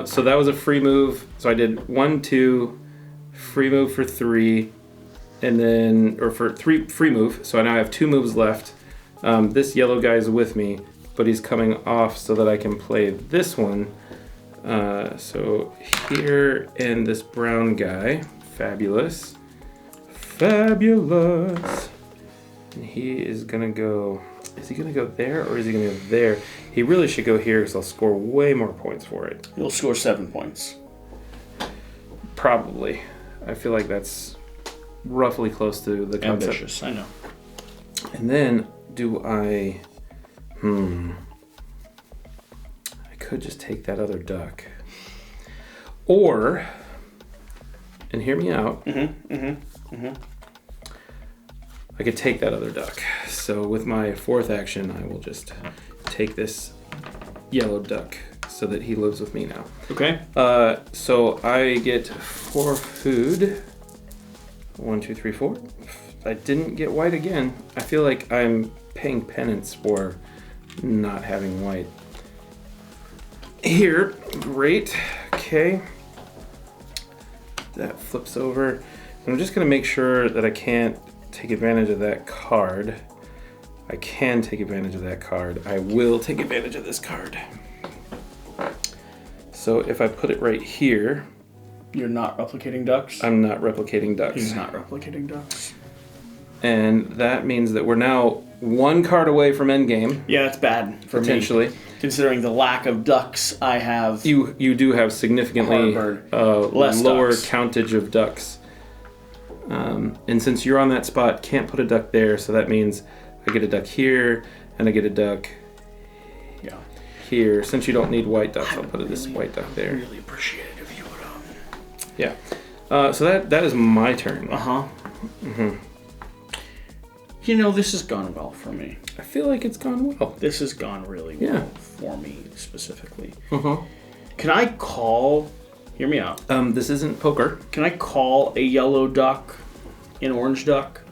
Speaker 2: So that was a free move. So I did 1, 2, free move for 3, and then for 3 free move. So I now have 2 moves left. This yellow guy's with me, but he's coming off so that I can play this one. So here and this brown guy, fabulous. And he is gonna go. Is he gonna go there or is he gonna go there? He really should go here because I'll score way more points for it.
Speaker 1: You'll score 7 points.
Speaker 2: Probably. I feel like that's roughly close to the concept.
Speaker 1: Ambitious, I know.
Speaker 2: And then do I... I could just take that other duck. Or, and hear me out, I could take that other duck. So with my 4th action, I will just take this yellow duck so that he lives with me now.
Speaker 1: Okay.
Speaker 2: So I get 4 food. 1, 2, 3, 4. I didn't get white again. I feel like I'm paying penance for not having white. Here, great. Okay. That flips over. And I'm just gonna make sure that I can't take advantage of that card. I can take advantage of that card. I will take advantage of this card. So if I put it right here,
Speaker 1: You're not replicating ducks?
Speaker 2: I'm not replicating ducks.
Speaker 1: He's not replicating ducks.
Speaker 2: And that means that we're now 1 card away from Endgame.
Speaker 1: Yeah, that's bad for
Speaker 2: Potentially.
Speaker 1: me. Considering the lack of ducks I have.
Speaker 2: You do have significantly
Speaker 1: Less
Speaker 2: lower
Speaker 1: ducks.
Speaker 2: countage of ducks. And since you're on that spot, can't put a duck there, so that means I get a duck here, and I get a duck here. Since you don't need white ducks, I'll put this white duck there.
Speaker 1: Really appreciate it if you would.
Speaker 2: Yeah. So that is my turn.
Speaker 1: You know, this has gone well for me.
Speaker 2: I feel like it's gone well.
Speaker 1: This has gone really
Speaker 2: Yeah.
Speaker 1: well for me specifically. Can I call? Hear me out.
Speaker 2: This isn't poker.
Speaker 1: Can I call a yellow duck an orange duck?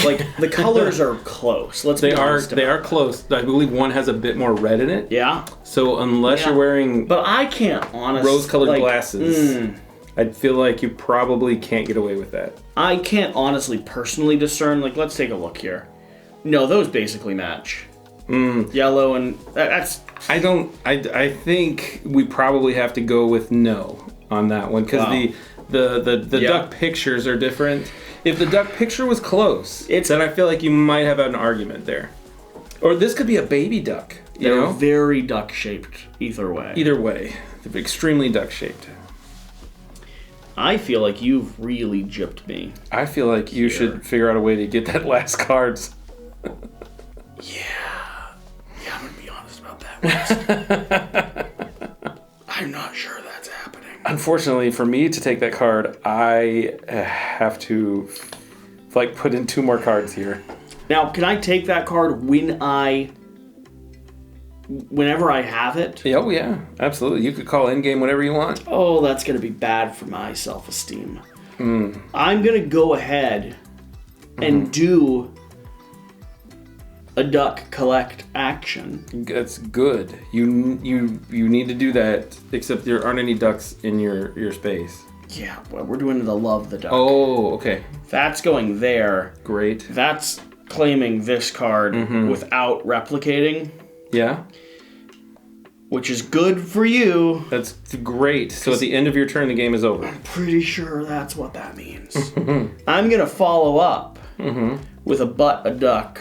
Speaker 1: Like the colors are close.
Speaker 2: They are close. I believe one has a bit more red in it.
Speaker 1: Yeah.
Speaker 2: So unless you're wearing
Speaker 1: But I can't honestly.
Speaker 2: rose-colored glasses, I feel like you probably can't get away with that.
Speaker 1: I can't honestly personally discern. Like, let's take a look here. No, those basically match. Yellow and that's.
Speaker 2: I think we probably have to go with no on that one because the duck pictures are different. If the duck picture was close, then I feel like you might have an argument there. Or this could be a baby duck.
Speaker 1: They're very duck shaped either way.
Speaker 2: Either way, they're extremely duck shaped.
Speaker 1: I feel like you've really gypped me.
Speaker 2: I feel like you should figure out a way to get that last cards.
Speaker 1: Yeah, I'm gonna be honest about that. I'm not sure that's happening.
Speaker 2: Unfortunately, for me to take that card, I have to put in 2 more cards here.
Speaker 1: Now, can I take that card whenever I have it?
Speaker 2: Oh yeah, absolutely. You could call Endgame whenever you want.
Speaker 1: Oh, that's gonna be bad for my self-esteem. I'm gonna go ahead and do a duck collect action.
Speaker 2: That's good. You need to do that, except there aren't any ducks in your space.
Speaker 1: Yeah, well, we're doing the love the duck.
Speaker 2: Oh, okay.
Speaker 1: That's going there.
Speaker 2: Great.
Speaker 1: That's claiming this card without replicating.
Speaker 2: Yeah. Which
Speaker 1: is good for you.
Speaker 2: That's great. So at the end of your turn, the game is over.
Speaker 1: I'm pretty sure that's what that means. I'm going to follow up with a duck,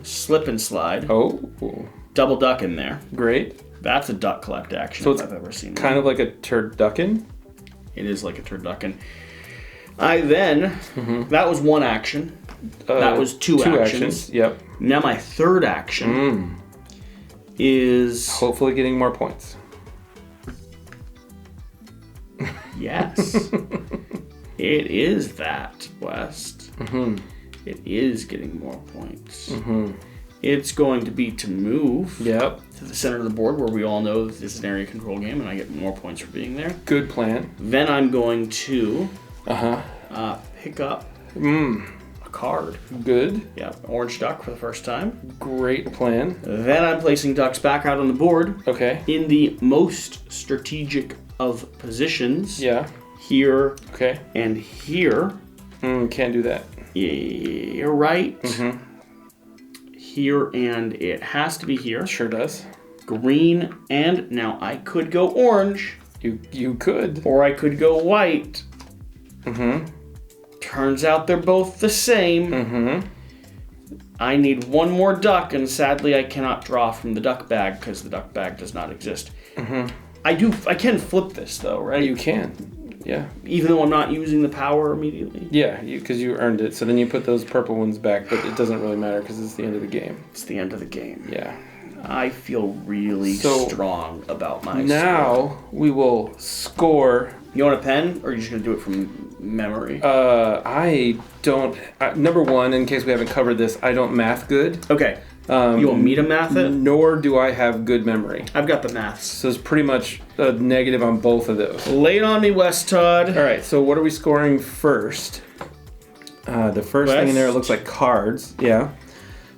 Speaker 1: slip and slide.
Speaker 2: Oh.
Speaker 1: Double duck in there.
Speaker 2: Great.
Speaker 1: That's a duck collect action
Speaker 2: so
Speaker 1: if I've ever seen one.
Speaker 2: Kind of like a turducken?
Speaker 1: It is like a turducken. I then, that was one action. That was two actions.
Speaker 2: Yep.
Speaker 1: Now my third action is...
Speaker 2: hopefully getting more points.
Speaker 1: Yes. It is that, West. It is getting more points. It's going to be to move to the center of the board where we all know that this is an area control game and I get more points for being there.
Speaker 2: Good plan.
Speaker 1: Then I'm going to pick up a card.
Speaker 2: Good.
Speaker 1: Yeah, orange duck for the first time.
Speaker 2: Great plan.
Speaker 1: Then I'm placing ducks back out on the board.
Speaker 2: Okay.
Speaker 1: In the most strategic of positions.
Speaker 2: Yeah.
Speaker 1: Here.
Speaker 2: Okay.
Speaker 1: And here.
Speaker 2: Can't do that.
Speaker 1: You're right. Here, and it has to be here.
Speaker 2: Sure does.
Speaker 1: Green, and now I could go orange.
Speaker 2: You could.
Speaker 1: Or I could go white. Turns out they're both the same. I need one more duck, and sadly I cannot draw from the duck bag because the duck bag does not exist. I can flip this though, right?
Speaker 2: You can. Yeah.
Speaker 1: Even though I'm not using the power immediately?
Speaker 2: Yeah, because you earned it. So then you put those purple ones back, but it doesn't really matter because it's the end of the game.
Speaker 1: It's the end of the game.
Speaker 2: Yeah.
Speaker 1: I feel really strong about my
Speaker 2: Now we will score.
Speaker 1: You want a pen, or are you just going to do it from memory?
Speaker 2: I don't... number one, in case we haven't covered this, I don't math good.
Speaker 1: Okay. You want me to math it?
Speaker 2: Nor do I have good memory.
Speaker 1: I've got the maths.
Speaker 2: So it's pretty much a negative on both of those.
Speaker 1: Lay it on me, West Todd.
Speaker 2: All right, so what are we scoring first? The first thing in there looks like cards. Yeah.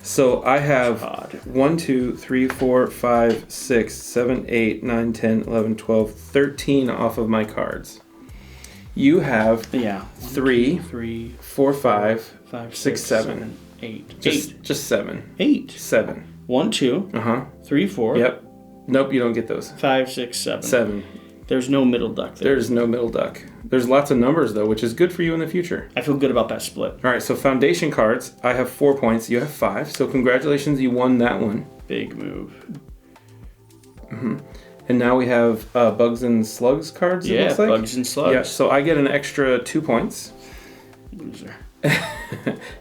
Speaker 2: So I have 1, 2, 3, 4, 5, 6, 7, 8, 9, 10, 11, 12, 13 off of my cards. You have 3, 4, 5, 6, 7.
Speaker 1: 8.
Speaker 2: Just 7.
Speaker 1: 8.
Speaker 2: 7.
Speaker 1: 1, 2. 3, 4.
Speaker 2: Yep. Nope, you don't get those.
Speaker 1: 5, 6, 7.
Speaker 2: 7.
Speaker 1: There's no middle duck there.
Speaker 2: There's no middle duck. There's lots of numbers, though, which is good for you in the future.
Speaker 1: I feel good about that split.
Speaker 2: All right, so foundation cards. I have 4 points. You have 5. So congratulations, you won that one.
Speaker 1: Big move.
Speaker 2: And now we have Bugs and Slugs cards, it looks like.
Speaker 1: Bugs and Slugs.
Speaker 2: Yeah, so I get an extra 2 points.
Speaker 1: Loser.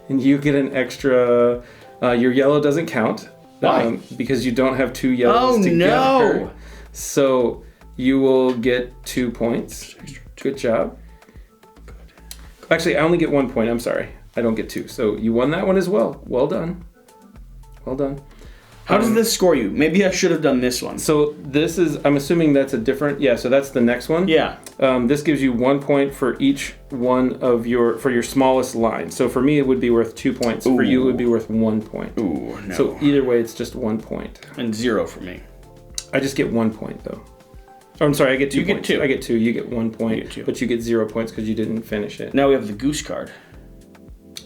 Speaker 2: And you get an extra... your yellow doesn't count.
Speaker 1: Why?
Speaker 2: Because you don't have 2 yellows together. So you will get 2 points. Good job. Actually, I only get 1 point. I'm sorry. I don't get 2. So you won that one as well. Well done. Well done.
Speaker 1: How does this score you? Maybe I should have done this one.
Speaker 2: So this is, I'm assuming that's a different, so that's the next one.
Speaker 1: Yeah.
Speaker 2: This gives you 1 point for each one of for your smallest line. So for me, it would be worth 2 points.
Speaker 1: Ooh.
Speaker 2: For you, it would be worth 1 point.
Speaker 1: Ooh, no.
Speaker 2: So either way, it's just 1 point.
Speaker 1: And 0 for me.
Speaker 2: I just get 1 point, though. Oh, I'm sorry, I get 2 points.
Speaker 1: You get 2.
Speaker 2: I get 2. You get 1 point,
Speaker 1: You get 2.
Speaker 2: but you get 0 points because you didn't finish it.
Speaker 1: Now we have the goose card.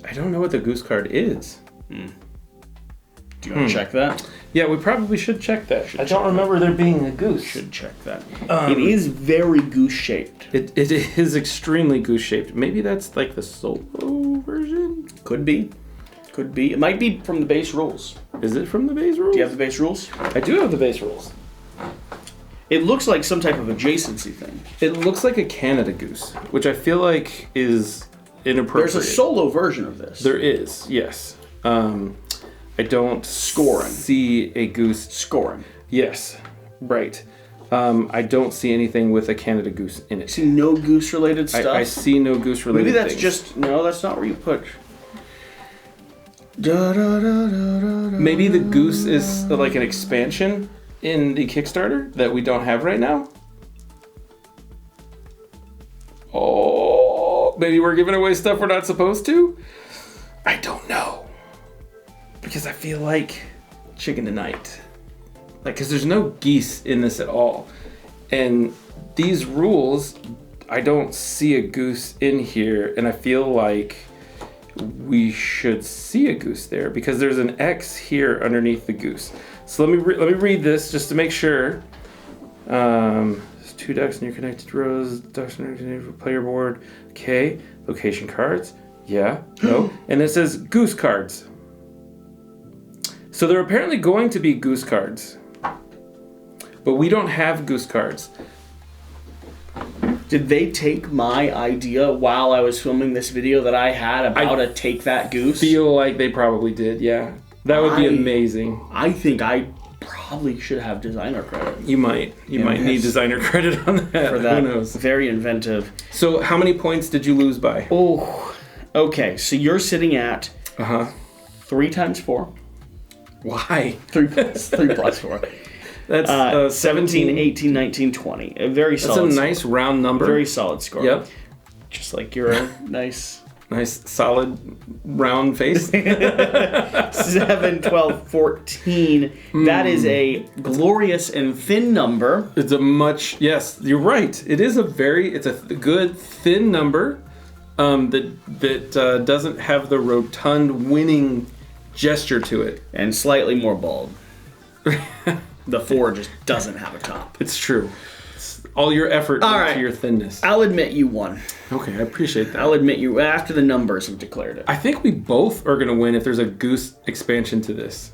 Speaker 2: I don't know what the goose card is.
Speaker 1: Do you want to check that?
Speaker 2: Yeah, we probably should check that. I don't remember there being a goose.
Speaker 1: Should check that. It is very goose-shaped.
Speaker 2: It is extremely goose-shaped. Maybe that's like the solo version?
Speaker 1: Could be. Could be. It might be from the base rules.
Speaker 2: Is it from the base rules?
Speaker 1: Do you have the base rules?
Speaker 2: I do have the base rules.
Speaker 1: It looks like some type of adjacency thing.
Speaker 2: It looks like a Canada goose, which I feel like is inappropriate.
Speaker 1: There's a solo version of this.
Speaker 2: There is, yes. I don't see a goose.
Speaker 1: Scoring.
Speaker 2: Yes, right. I don't see anything with a Canada goose in it.
Speaker 1: See no goose-related stuff?
Speaker 2: I see no goose-related
Speaker 1: Maybe that's
Speaker 2: things.
Speaker 1: just... No, that's not where you put...
Speaker 2: Maybe the goose is like an expansion in the Kickstarter that we don't have right now? Oh, maybe we're giving away stuff we're not supposed to? I don't know. because I feel like chicken tonight. Like, because there's no geese in this at all. And these rules, I don't see a goose in here, and I feel like we should see a goose there because there's an X here underneath the goose. So let me read this just to make sure. There's 2 ducks in your connected rows. Ducks in your connected player board. Okay. Location cards. Yeah. No. And it says goose cards. So they're apparently going to be goose cards. But we don't have goose cards.
Speaker 1: Did they take my idea while I was filming this video that I had about a take that goose?
Speaker 2: Feel like they probably did, yeah. That would be amazing.
Speaker 1: I think I probably should have designer credit.
Speaker 2: You might need designer credit on that.
Speaker 1: For that.
Speaker 2: Who knows?
Speaker 1: Very inventive.
Speaker 2: So how many points did you lose by?
Speaker 1: Oh, okay. So you're sitting at 3 times 4.
Speaker 2: Why?
Speaker 1: 3 plus 4. That's 17, 18, 19, 20. A very solid
Speaker 2: That's a nice round number.
Speaker 1: Very solid score.
Speaker 2: Yep.
Speaker 1: Just like your nice
Speaker 2: solid round face.
Speaker 1: 7, 12, 14. That is a glorious and thin number.
Speaker 2: It's yes, you're right. It's a good thin number that doesn't have the rotund winning gesture to it.
Speaker 1: And slightly more bald. The 4 just doesn't have a top.
Speaker 2: It's true. All your effort into your thinness.
Speaker 1: I'll admit you won.
Speaker 2: Okay, I appreciate that.
Speaker 1: I'll admit you after the numbers have declared it.
Speaker 2: I think we both are going to win if there's a goose expansion to this.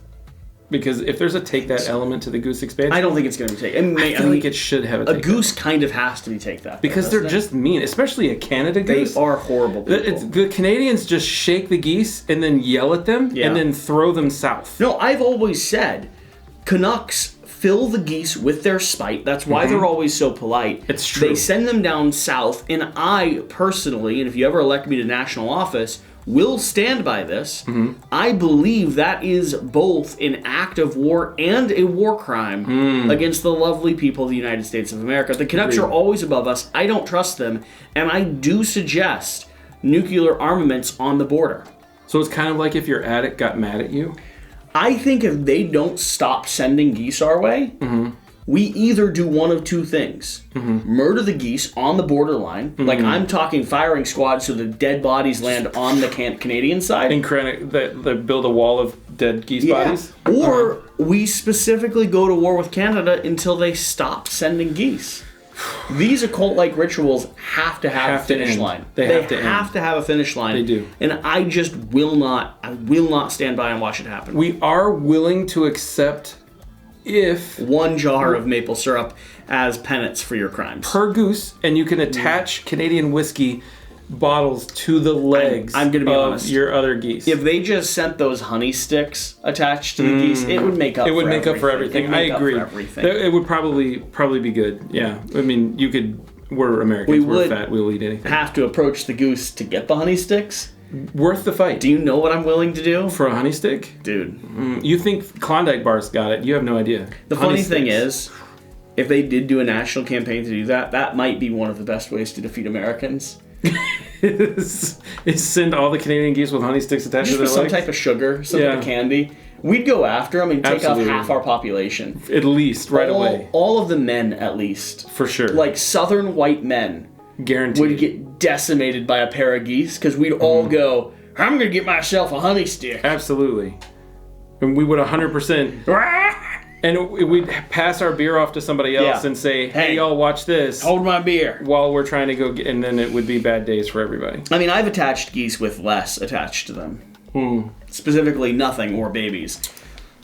Speaker 2: Because if there's a take that element to the goose expansion,
Speaker 1: I don't think it's going to be take.
Speaker 2: I feel like it should have a take
Speaker 1: goose kind of has to be take that.
Speaker 2: Because they're just mean, especially a Canada goose.
Speaker 1: They are horrible people.
Speaker 2: The Canadians just shake the geese and then yell at them and then throw them south.
Speaker 1: No, I've always said Canucks fill the geese with their spite. That's why they're always so polite.
Speaker 2: It's true.
Speaker 1: They send them down south, and I personally, and if you ever elect me to national office, will stand by this. I believe that is both an act of war and a war crime against the lovely people of the United States of America. The Canucks are always above us. I don't trust them, and I do suggest nuclear armaments on the border.
Speaker 2: So it's kind of like if your attic got mad at you?
Speaker 1: I think if they don't stop sending geese our way, we either do one of 2 things. Murder the geese on the borderline. Like, I'm talking firing squad so the dead bodies land on the Canadian side.
Speaker 2: And they build a wall of dead geese bodies?
Speaker 1: Or we specifically go to war with Canada until they stop sending geese. These occult-like rituals have to have a finish line. They have to have a finish line.
Speaker 2: They do.
Speaker 1: And I just will not stand by and watch it happen.
Speaker 2: We are willing to accept if
Speaker 1: 1 jar of maple syrup as penance for your crimes.
Speaker 2: Per goose, and you can attach Canadian whiskey bottles to the legs
Speaker 1: I'm gonna be honest.
Speaker 2: Your other geese.
Speaker 1: If they just sent those honey sticks attached to the geese, it would make up.
Speaker 2: It would make up for everything. I agree. It would probably be good. Yeah, I mean, you could. We're Americans. We're fat. We'll eat anything.
Speaker 1: Have to approach the goose to get the honey sticks.
Speaker 2: Worth the fight.
Speaker 1: Do you know what I'm willing to do
Speaker 2: for a honey stick,
Speaker 1: dude?
Speaker 2: You think Klondike bars got it? You have no idea.
Speaker 1: The funny thing is, if they did do a national campaign to do that, that might be one of the best ways to defeat Americans.
Speaker 2: is send all the Canadian geese with honey sticks attached to their legs?
Speaker 1: Some type of sugar, some type of candy. We'd go after them and take off half our population.
Speaker 2: At least, away.
Speaker 1: All of the men, at least.
Speaker 2: For sure.
Speaker 1: Like southern white men.
Speaker 2: Guaranteed.
Speaker 1: Would get decimated by a pair of geese because we'd all go, I'm going to get myself a honey stick.
Speaker 2: Absolutely. And we would 100%. And we'd pass our beer off to somebody else and say, hey, y'all, watch this.
Speaker 1: Hold my beer.
Speaker 2: While we're trying to go get, and then it would be bad days for everybody.
Speaker 1: I mean, I've attached geese with less attached to them. Specifically, nothing or babies.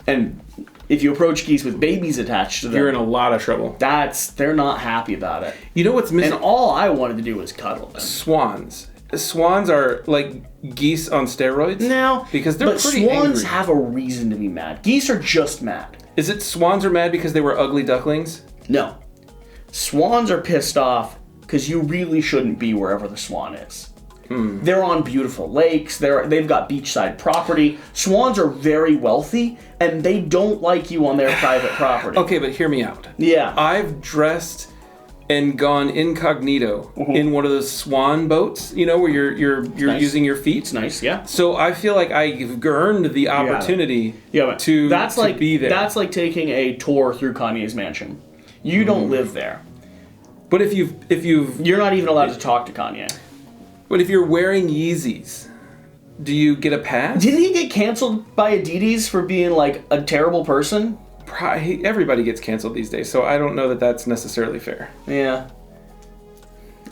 Speaker 1: And if you approach geese with babies attached to them,
Speaker 2: you're in a lot of trouble.
Speaker 1: They're not happy about it.
Speaker 2: You know what's missing?
Speaker 1: And all I wanted to do was cuddle them.
Speaker 2: Swans. Swans are like geese on steroids.
Speaker 1: No.
Speaker 2: Because they're pretty
Speaker 1: swans
Speaker 2: angry.
Speaker 1: have a reason to be mad. Geese are just mad.
Speaker 2: Is it swans are mad because they were ugly ducklings?
Speaker 1: No. Swans are pissed off because you really shouldn't be wherever the swan is. They're on beautiful lakes. They've got beachside property. Swans are very wealthy, and they don't like you on their private property.
Speaker 2: Okay, but hear me out.
Speaker 1: Yeah.
Speaker 2: I've dressed and gone incognito in one of those swan boats, you know, where you're
Speaker 1: nice.
Speaker 2: using your feet.
Speaker 1: It's nice, yeah.
Speaker 2: So I feel like I've earned the opportunity to be there.
Speaker 1: That's like taking a tour through Kanye's mansion. You don't live there.
Speaker 2: But if you're
Speaker 1: not even allowed to talk to Kanye.
Speaker 2: But if you're wearing Yeezys, do you get a pass?
Speaker 1: Didn't he get canceled by Adidas for being like a terrible person?
Speaker 2: Everybody gets canceled these days, so I don't know that that's necessarily fair.
Speaker 1: Yeah.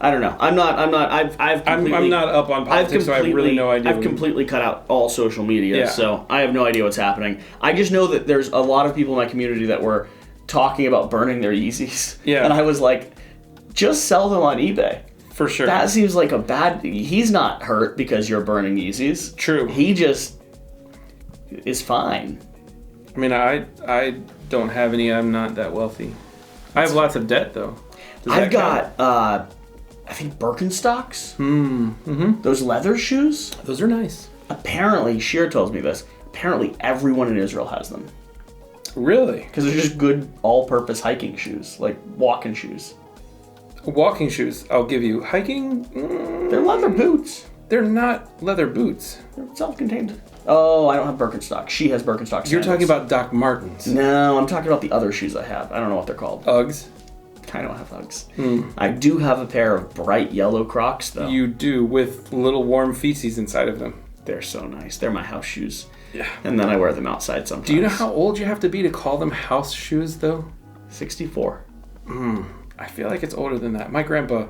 Speaker 1: I don't know. I'm not
Speaker 2: up on politics, so I have really no idea.
Speaker 1: I've completely cut out all social media, so I have no idea what's happening. I just know that there's a lot of people in my community that were talking about burning their Yeezys.
Speaker 2: Yeah.
Speaker 1: And I was like, just sell them on eBay.
Speaker 2: For sure.
Speaker 1: That seems like a bad... He's not hurt because you're burning Yeezys.
Speaker 2: True.
Speaker 1: He just is fine.
Speaker 2: I mean, I don't have any. I'm not that wealthy. I have lots of debt, though.
Speaker 1: I've got, I think, Birkenstocks. Those leather shoes.
Speaker 2: Those are nice.
Speaker 1: Apparently, Sheer tells me this. Apparently, everyone in Israel has them.
Speaker 2: Really?
Speaker 1: Because they're just good all-purpose hiking shoes, like walking shoes.
Speaker 2: Walking shoes, I'll give you. Hiking?
Speaker 1: They're leather boots.
Speaker 2: They're not leather boots.
Speaker 1: They're self-contained. Oh, I don't have Birkenstocks. She has Birkenstocks sandals.
Speaker 2: You're talking about Doc Martens.
Speaker 1: No, I'm talking about the other shoes I have. I don't know what they're called.
Speaker 2: Uggs?
Speaker 1: I don't have Uggs. I do have a pair of bright yellow Crocs, though.
Speaker 2: You do, with little warm feces inside of them.
Speaker 1: They're so nice. They're my house shoes.
Speaker 2: Yeah.
Speaker 1: And then I wear them outside sometimes.
Speaker 2: Do you know how old you have to be to call them house shoes, though?
Speaker 1: 64.
Speaker 2: I feel like it's older than that. My grandpa,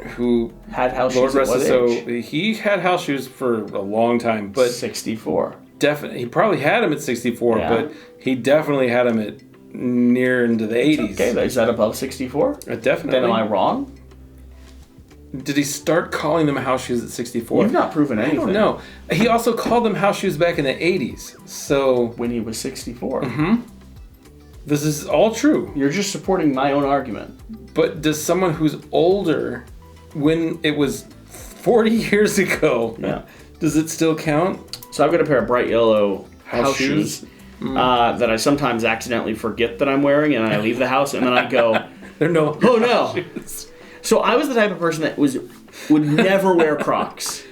Speaker 2: who
Speaker 1: had house
Speaker 2: Lord
Speaker 1: shoes at
Speaker 2: rest
Speaker 1: what
Speaker 2: his
Speaker 1: age?
Speaker 2: soul, he had house shoes for a long time, but
Speaker 1: 64.
Speaker 2: Definitely, he probably had them at 64, but he definitely had them at near into the 80s.
Speaker 1: Okay, is that above 64?
Speaker 2: Definitely.
Speaker 1: Then am I wrong?
Speaker 2: Did he start calling them house shoes at 64?
Speaker 1: You've not proven anything.
Speaker 2: I don't know. He also called them house shoes back in the 80s. So
Speaker 1: when he was 64.
Speaker 2: This is all true.
Speaker 1: You're just supporting my own argument.
Speaker 2: But does someone who's older, when it was 40 years ago, does it still count?
Speaker 1: So I've got a pair of bright yellow house shoes that I sometimes accidentally forget that I'm wearing, and I leave the house, and then I go,
Speaker 2: They're no.
Speaker 1: Oh no! Shoes. So I was the type of person that would never wear Crocs.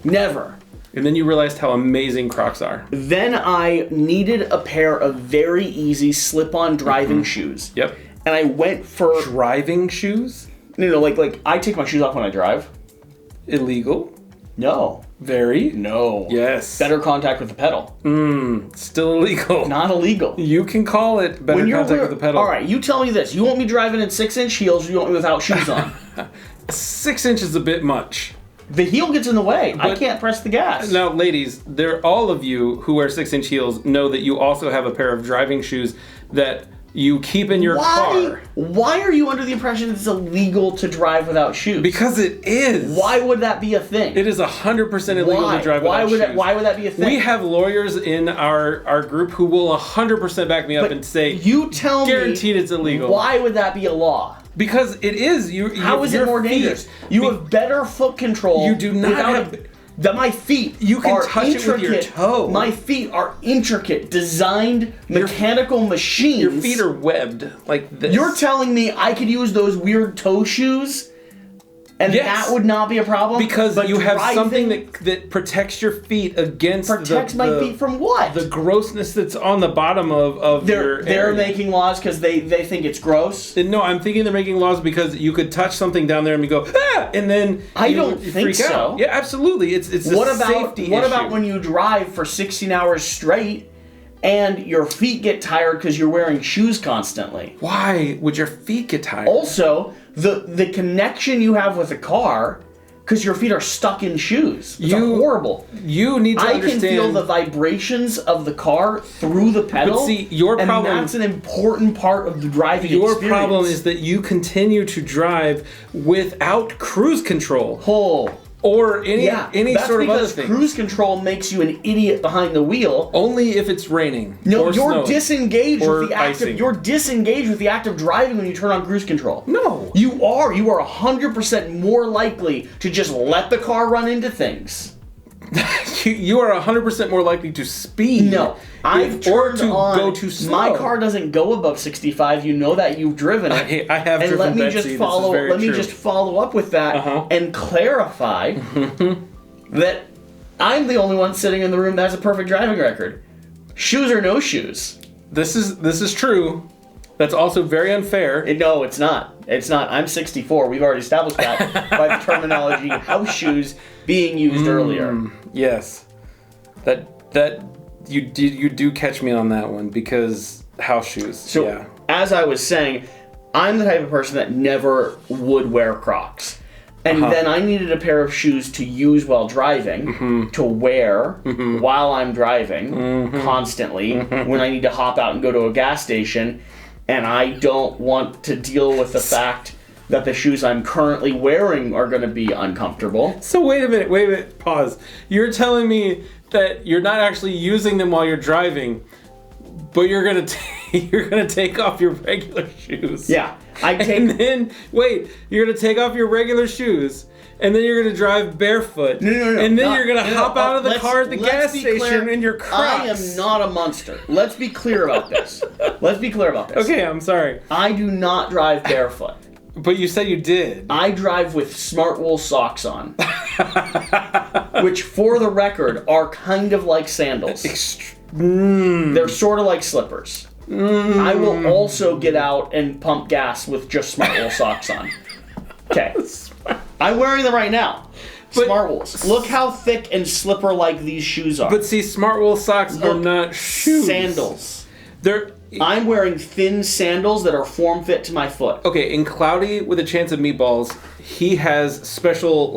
Speaker 1: Never.
Speaker 2: And then you realized how amazing Crocs are.
Speaker 1: Then I needed a pair of very easy slip-on driving shoes.
Speaker 2: Yep.
Speaker 1: And I went for
Speaker 2: driving shoes.
Speaker 1: No, like I take my shoes off when I drive.
Speaker 2: Illegal.
Speaker 1: No.
Speaker 2: Very?
Speaker 1: No.
Speaker 2: Yes.
Speaker 1: Better contact with the pedal.
Speaker 2: Still illegal.
Speaker 1: Not illegal.
Speaker 2: You can call it better contact with the pedal.
Speaker 1: All right, you tell me this. You want me driving in 6-inch heels or you want me without shoes on?
Speaker 2: 6 inches is a bit much.
Speaker 1: The heel gets in the way. I can't press the gas.
Speaker 2: Now, ladies, all of you who wear 6-inch heels know that you also have a pair of driving shoes that you keep in your car.
Speaker 1: Why are you under the impression it's illegal to drive without shoes?
Speaker 2: Because it is.
Speaker 1: Why would that be a thing?
Speaker 2: It is 100% illegal to drive without shoes.
Speaker 1: Why would that be a thing?
Speaker 2: We have lawyers in our group who will 100% back me up and say,
Speaker 1: you tell me,
Speaker 2: guaranteed it's illegal.
Speaker 1: Why would that be a law?
Speaker 2: Because it is.
Speaker 1: How is it more dangerous? You have better foot control.
Speaker 2: You do not have...
Speaker 1: My feet
Speaker 2: you can touch it with your toe.
Speaker 1: My feet are intricate, designed mechanical machines.
Speaker 2: Your feet are webbed like this.
Speaker 1: You're telling me I could use those weird toe shoes and that would not be a problem?
Speaker 2: Because you have something that protects your feet against
Speaker 1: my feet from what?
Speaker 2: The grossness that's on the bottom of your
Speaker 1: They're making laws because they think it's gross?
Speaker 2: No, I'm thinking they're making laws because you could touch something down there and you go, ah! And then
Speaker 1: I don't think
Speaker 2: freak
Speaker 1: so.
Speaker 2: out. Yeah, absolutely. It's a safety issue.
Speaker 1: What about when you drive for 16 hours straight and your feet get tired because you're wearing shoes constantly?
Speaker 2: Why would your feet get tired?
Speaker 1: Also, the connection you have with the car, because your feet are stuck in shoes. It's horrible.
Speaker 2: You need to understand.
Speaker 1: I can feel the vibrations of the car through the pedal.
Speaker 2: But see, your problem,
Speaker 1: and that's an important part of the driving experience.
Speaker 2: Your problem is that you continue to drive without cruise control. Or any sort of other thing.
Speaker 1: That's because cruise control makes you an idiot behind the wheel.
Speaker 2: Only if it's raining.
Speaker 1: No,
Speaker 2: or
Speaker 1: you're
Speaker 2: snowing,
Speaker 1: disengaged
Speaker 2: or
Speaker 1: with the act of, you're disengaged with the act of driving when you turn on cruise control.
Speaker 2: No.
Speaker 1: You are 100% more likely to just let the car run into things.
Speaker 2: You are 100% more likely to speed.
Speaker 1: No, I've
Speaker 2: or
Speaker 1: turned
Speaker 2: to
Speaker 1: on,
Speaker 2: go too slow.
Speaker 1: My car doesn't go above 65. You know that, you've driven it.
Speaker 2: I have
Speaker 1: and
Speaker 2: driven
Speaker 1: let me
Speaker 2: Betsy.
Speaker 1: just follow. Let me just follow up with that and clarify that I'm the only one sitting in the room that has a perfect driving record. Shoes or no shoes.
Speaker 2: This is true. That's also very unfair.
Speaker 1: No, it's not. It's not. I'm 64. We've already established that by the terminology house shoes being used earlier.
Speaker 2: Yes. That you do catch me on that one, because house shoes.
Speaker 1: So, as I was saying, I'm the type of person that never would wear Crocs. And then I needed a pair of shoes to use while driving, to wear while I'm driving constantly, when I need to hop out and go to a gas station, and I don't want to deal with the fact that the shoes I'm currently wearing are going to be uncomfortable.
Speaker 2: So wait a minute, pause. You're telling me that you're not actually using them while you're driving, but you're gonna take off your regular shoes.
Speaker 1: Yeah,
Speaker 2: And then you're gonna take off your regular shoes, and then you're gonna drive barefoot.
Speaker 1: No.
Speaker 2: And then you're gonna hop out of the car at the gas station in your Crocs.
Speaker 1: I am not a monster. Let's be clear about this.
Speaker 2: Okay, I'm sorry.
Speaker 1: I do not drive barefoot.
Speaker 2: But you said you did.
Speaker 1: I drive with smart wool socks on. Which, for the record, are kind of like sandals. They're sort of like slippers. I will also get out and pump gas with just smart wool socks on. Okay. I'm wearing them right now. Smart wools. Look how thick and slipper-like these shoes are.
Speaker 2: But see, smart wool socks are not shoes.
Speaker 1: Sandals. I'm wearing thin sandals that are form-fit to my foot.
Speaker 2: Okay, in Cloudy with a Chance of Meatballs, he has special,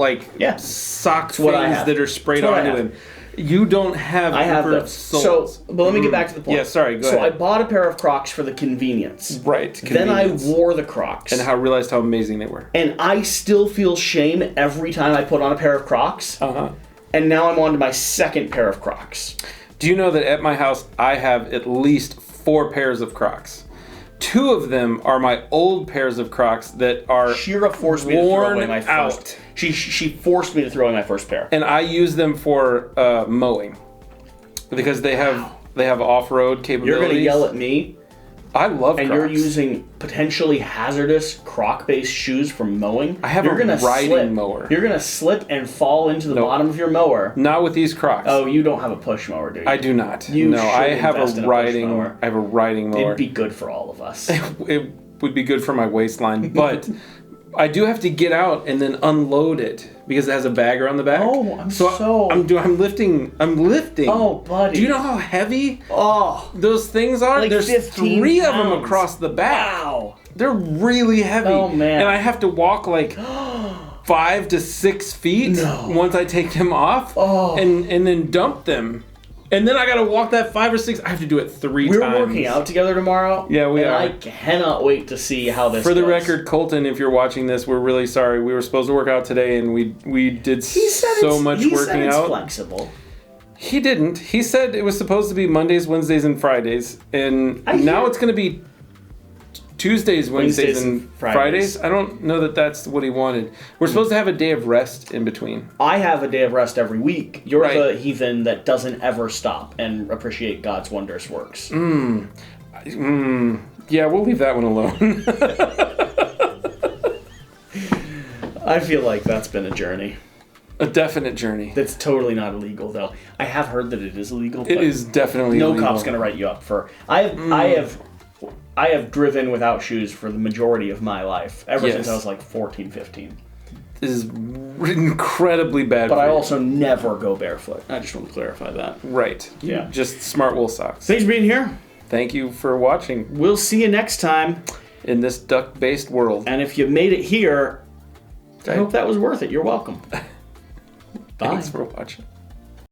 Speaker 2: sock things that are sprayed onto him. You don't have
Speaker 1: I have those.
Speaker 2: soles.
Speaker 1: But let me get back to the point.
Speaker 2: Yeah, sorry, go
Speaker 1: ahead.
Speaker 2: ahead.
Speaker 1: I bought a pair of Crocs for the convenience.
Speaker 2: Right,
Speaker 1: Then I wore the Crocs.
Speaker 2: And realized how amazing they were.
Speaker 1: And I still feel shame every time I put on a pair of Crocs. And now I'm on to my second pair of Crocs.
Speaker 2: Do you know that at my house, I have at least 4 pairs of Crocs? 2 of them are my old pairs of Crocs that are
Speaker 1: Shira forced me to throw away my first. She forced me to throw away my first pair.
Speaker 2: And I use them for mowing, because they have off-road capabilities.
Speaker 1: You're going to yell at me?
Speaker 2: I love Crocs.
Speaker 1: And you're using potentially hazardous Croc-based shoes for mowing?
Speaker 2: I have a riding mower.
Speaker 1: You're going to slip and fall into the bottom of your mower.
Speaker 2: Not with these Crocs.
Speaker 1: Oh, you don't have a push mower, do you?
Speaker 2: I do not.
Speaker 1: I
Speaker 2: have a riding mower.
Speaker 1: It'd be good for all of us.
Speaker 2: It would be good for my waistline, but I do have to get out and then unload it because it has a bagger on the back.
Speaker 1: Oh,
Speaker 2: I'm lifting.
Speaker 1: Oh, buddy.
Speaker 2: Do you know how heavy those things are?
Speaker 1: Like
Speaker 2: There's
Speaker 1: 15
Speaker 2: 3 of
Speaker 1: pounds.
Speaker 2: them across the back.
Speaker 1: Wow.
Speaker 2: They're really heavy.
Speaker 1: Oh, man.
Speaker 2: And I have to walk like 5 to 6 feet once I take them off and then dump them. And then I gotta walk that 5 or 6. I have to do it 3 times.
Speaker 1: We're working out together tomorrow.
Speaker 2: Yeah, we are.
Speaker 1: I cannot wait to see how this
Speaker 2: For the
Speaker 1: goes.
Speaker 2: record, Colton, if you're watching this, we're really sorry. We were supposed to work out today, and we did so much working out. He said it's
Speaker 1: flexible.
Speaker 2: He didn't. He said it was supposed to be Mondays, Wednesdays, and Fridays, and now it's going to be Tuesdays, Wednesdays, and Fridays. I don't know that that's what he wanted. We're supposed to have a day of rest in between.
Speaker 1: I have a day of rest every week. You're the heathen that doesn't ever stop and appreciate God's wondrous works.
Speaker 2: Yeah, we'll leave that one alone.
Speaker 1: I feel like that's been a journey.
Speaker 2: A definite journey.
Speaker 1: That's totally not illegal, though. I have heard that it is illegal.
Speaker 2: It is definitely illegal.
Speaker 1: No cop's going to write you up for... I have driven without shoes for the majority of my life, ever since I was like 14, 15.
Speaker 2: This is incredibly bad.
Speaker 1: But I also never go barefoot. I just want to clarify that.
Speaker 2: Right.
Speaker 1: Yeah.
Speaker 2: Just smart wool socks.
Speaker 1: Thanks for being here.
Speaker 2: Thank you for watching.
Speaker 1: We'll see you next time.
Speaker 2: In this duck-based world.
Speaker 1: And if you made it here, I hope that was worth it. You're welcome. Bye.
Speaker 2: Thanks for watching.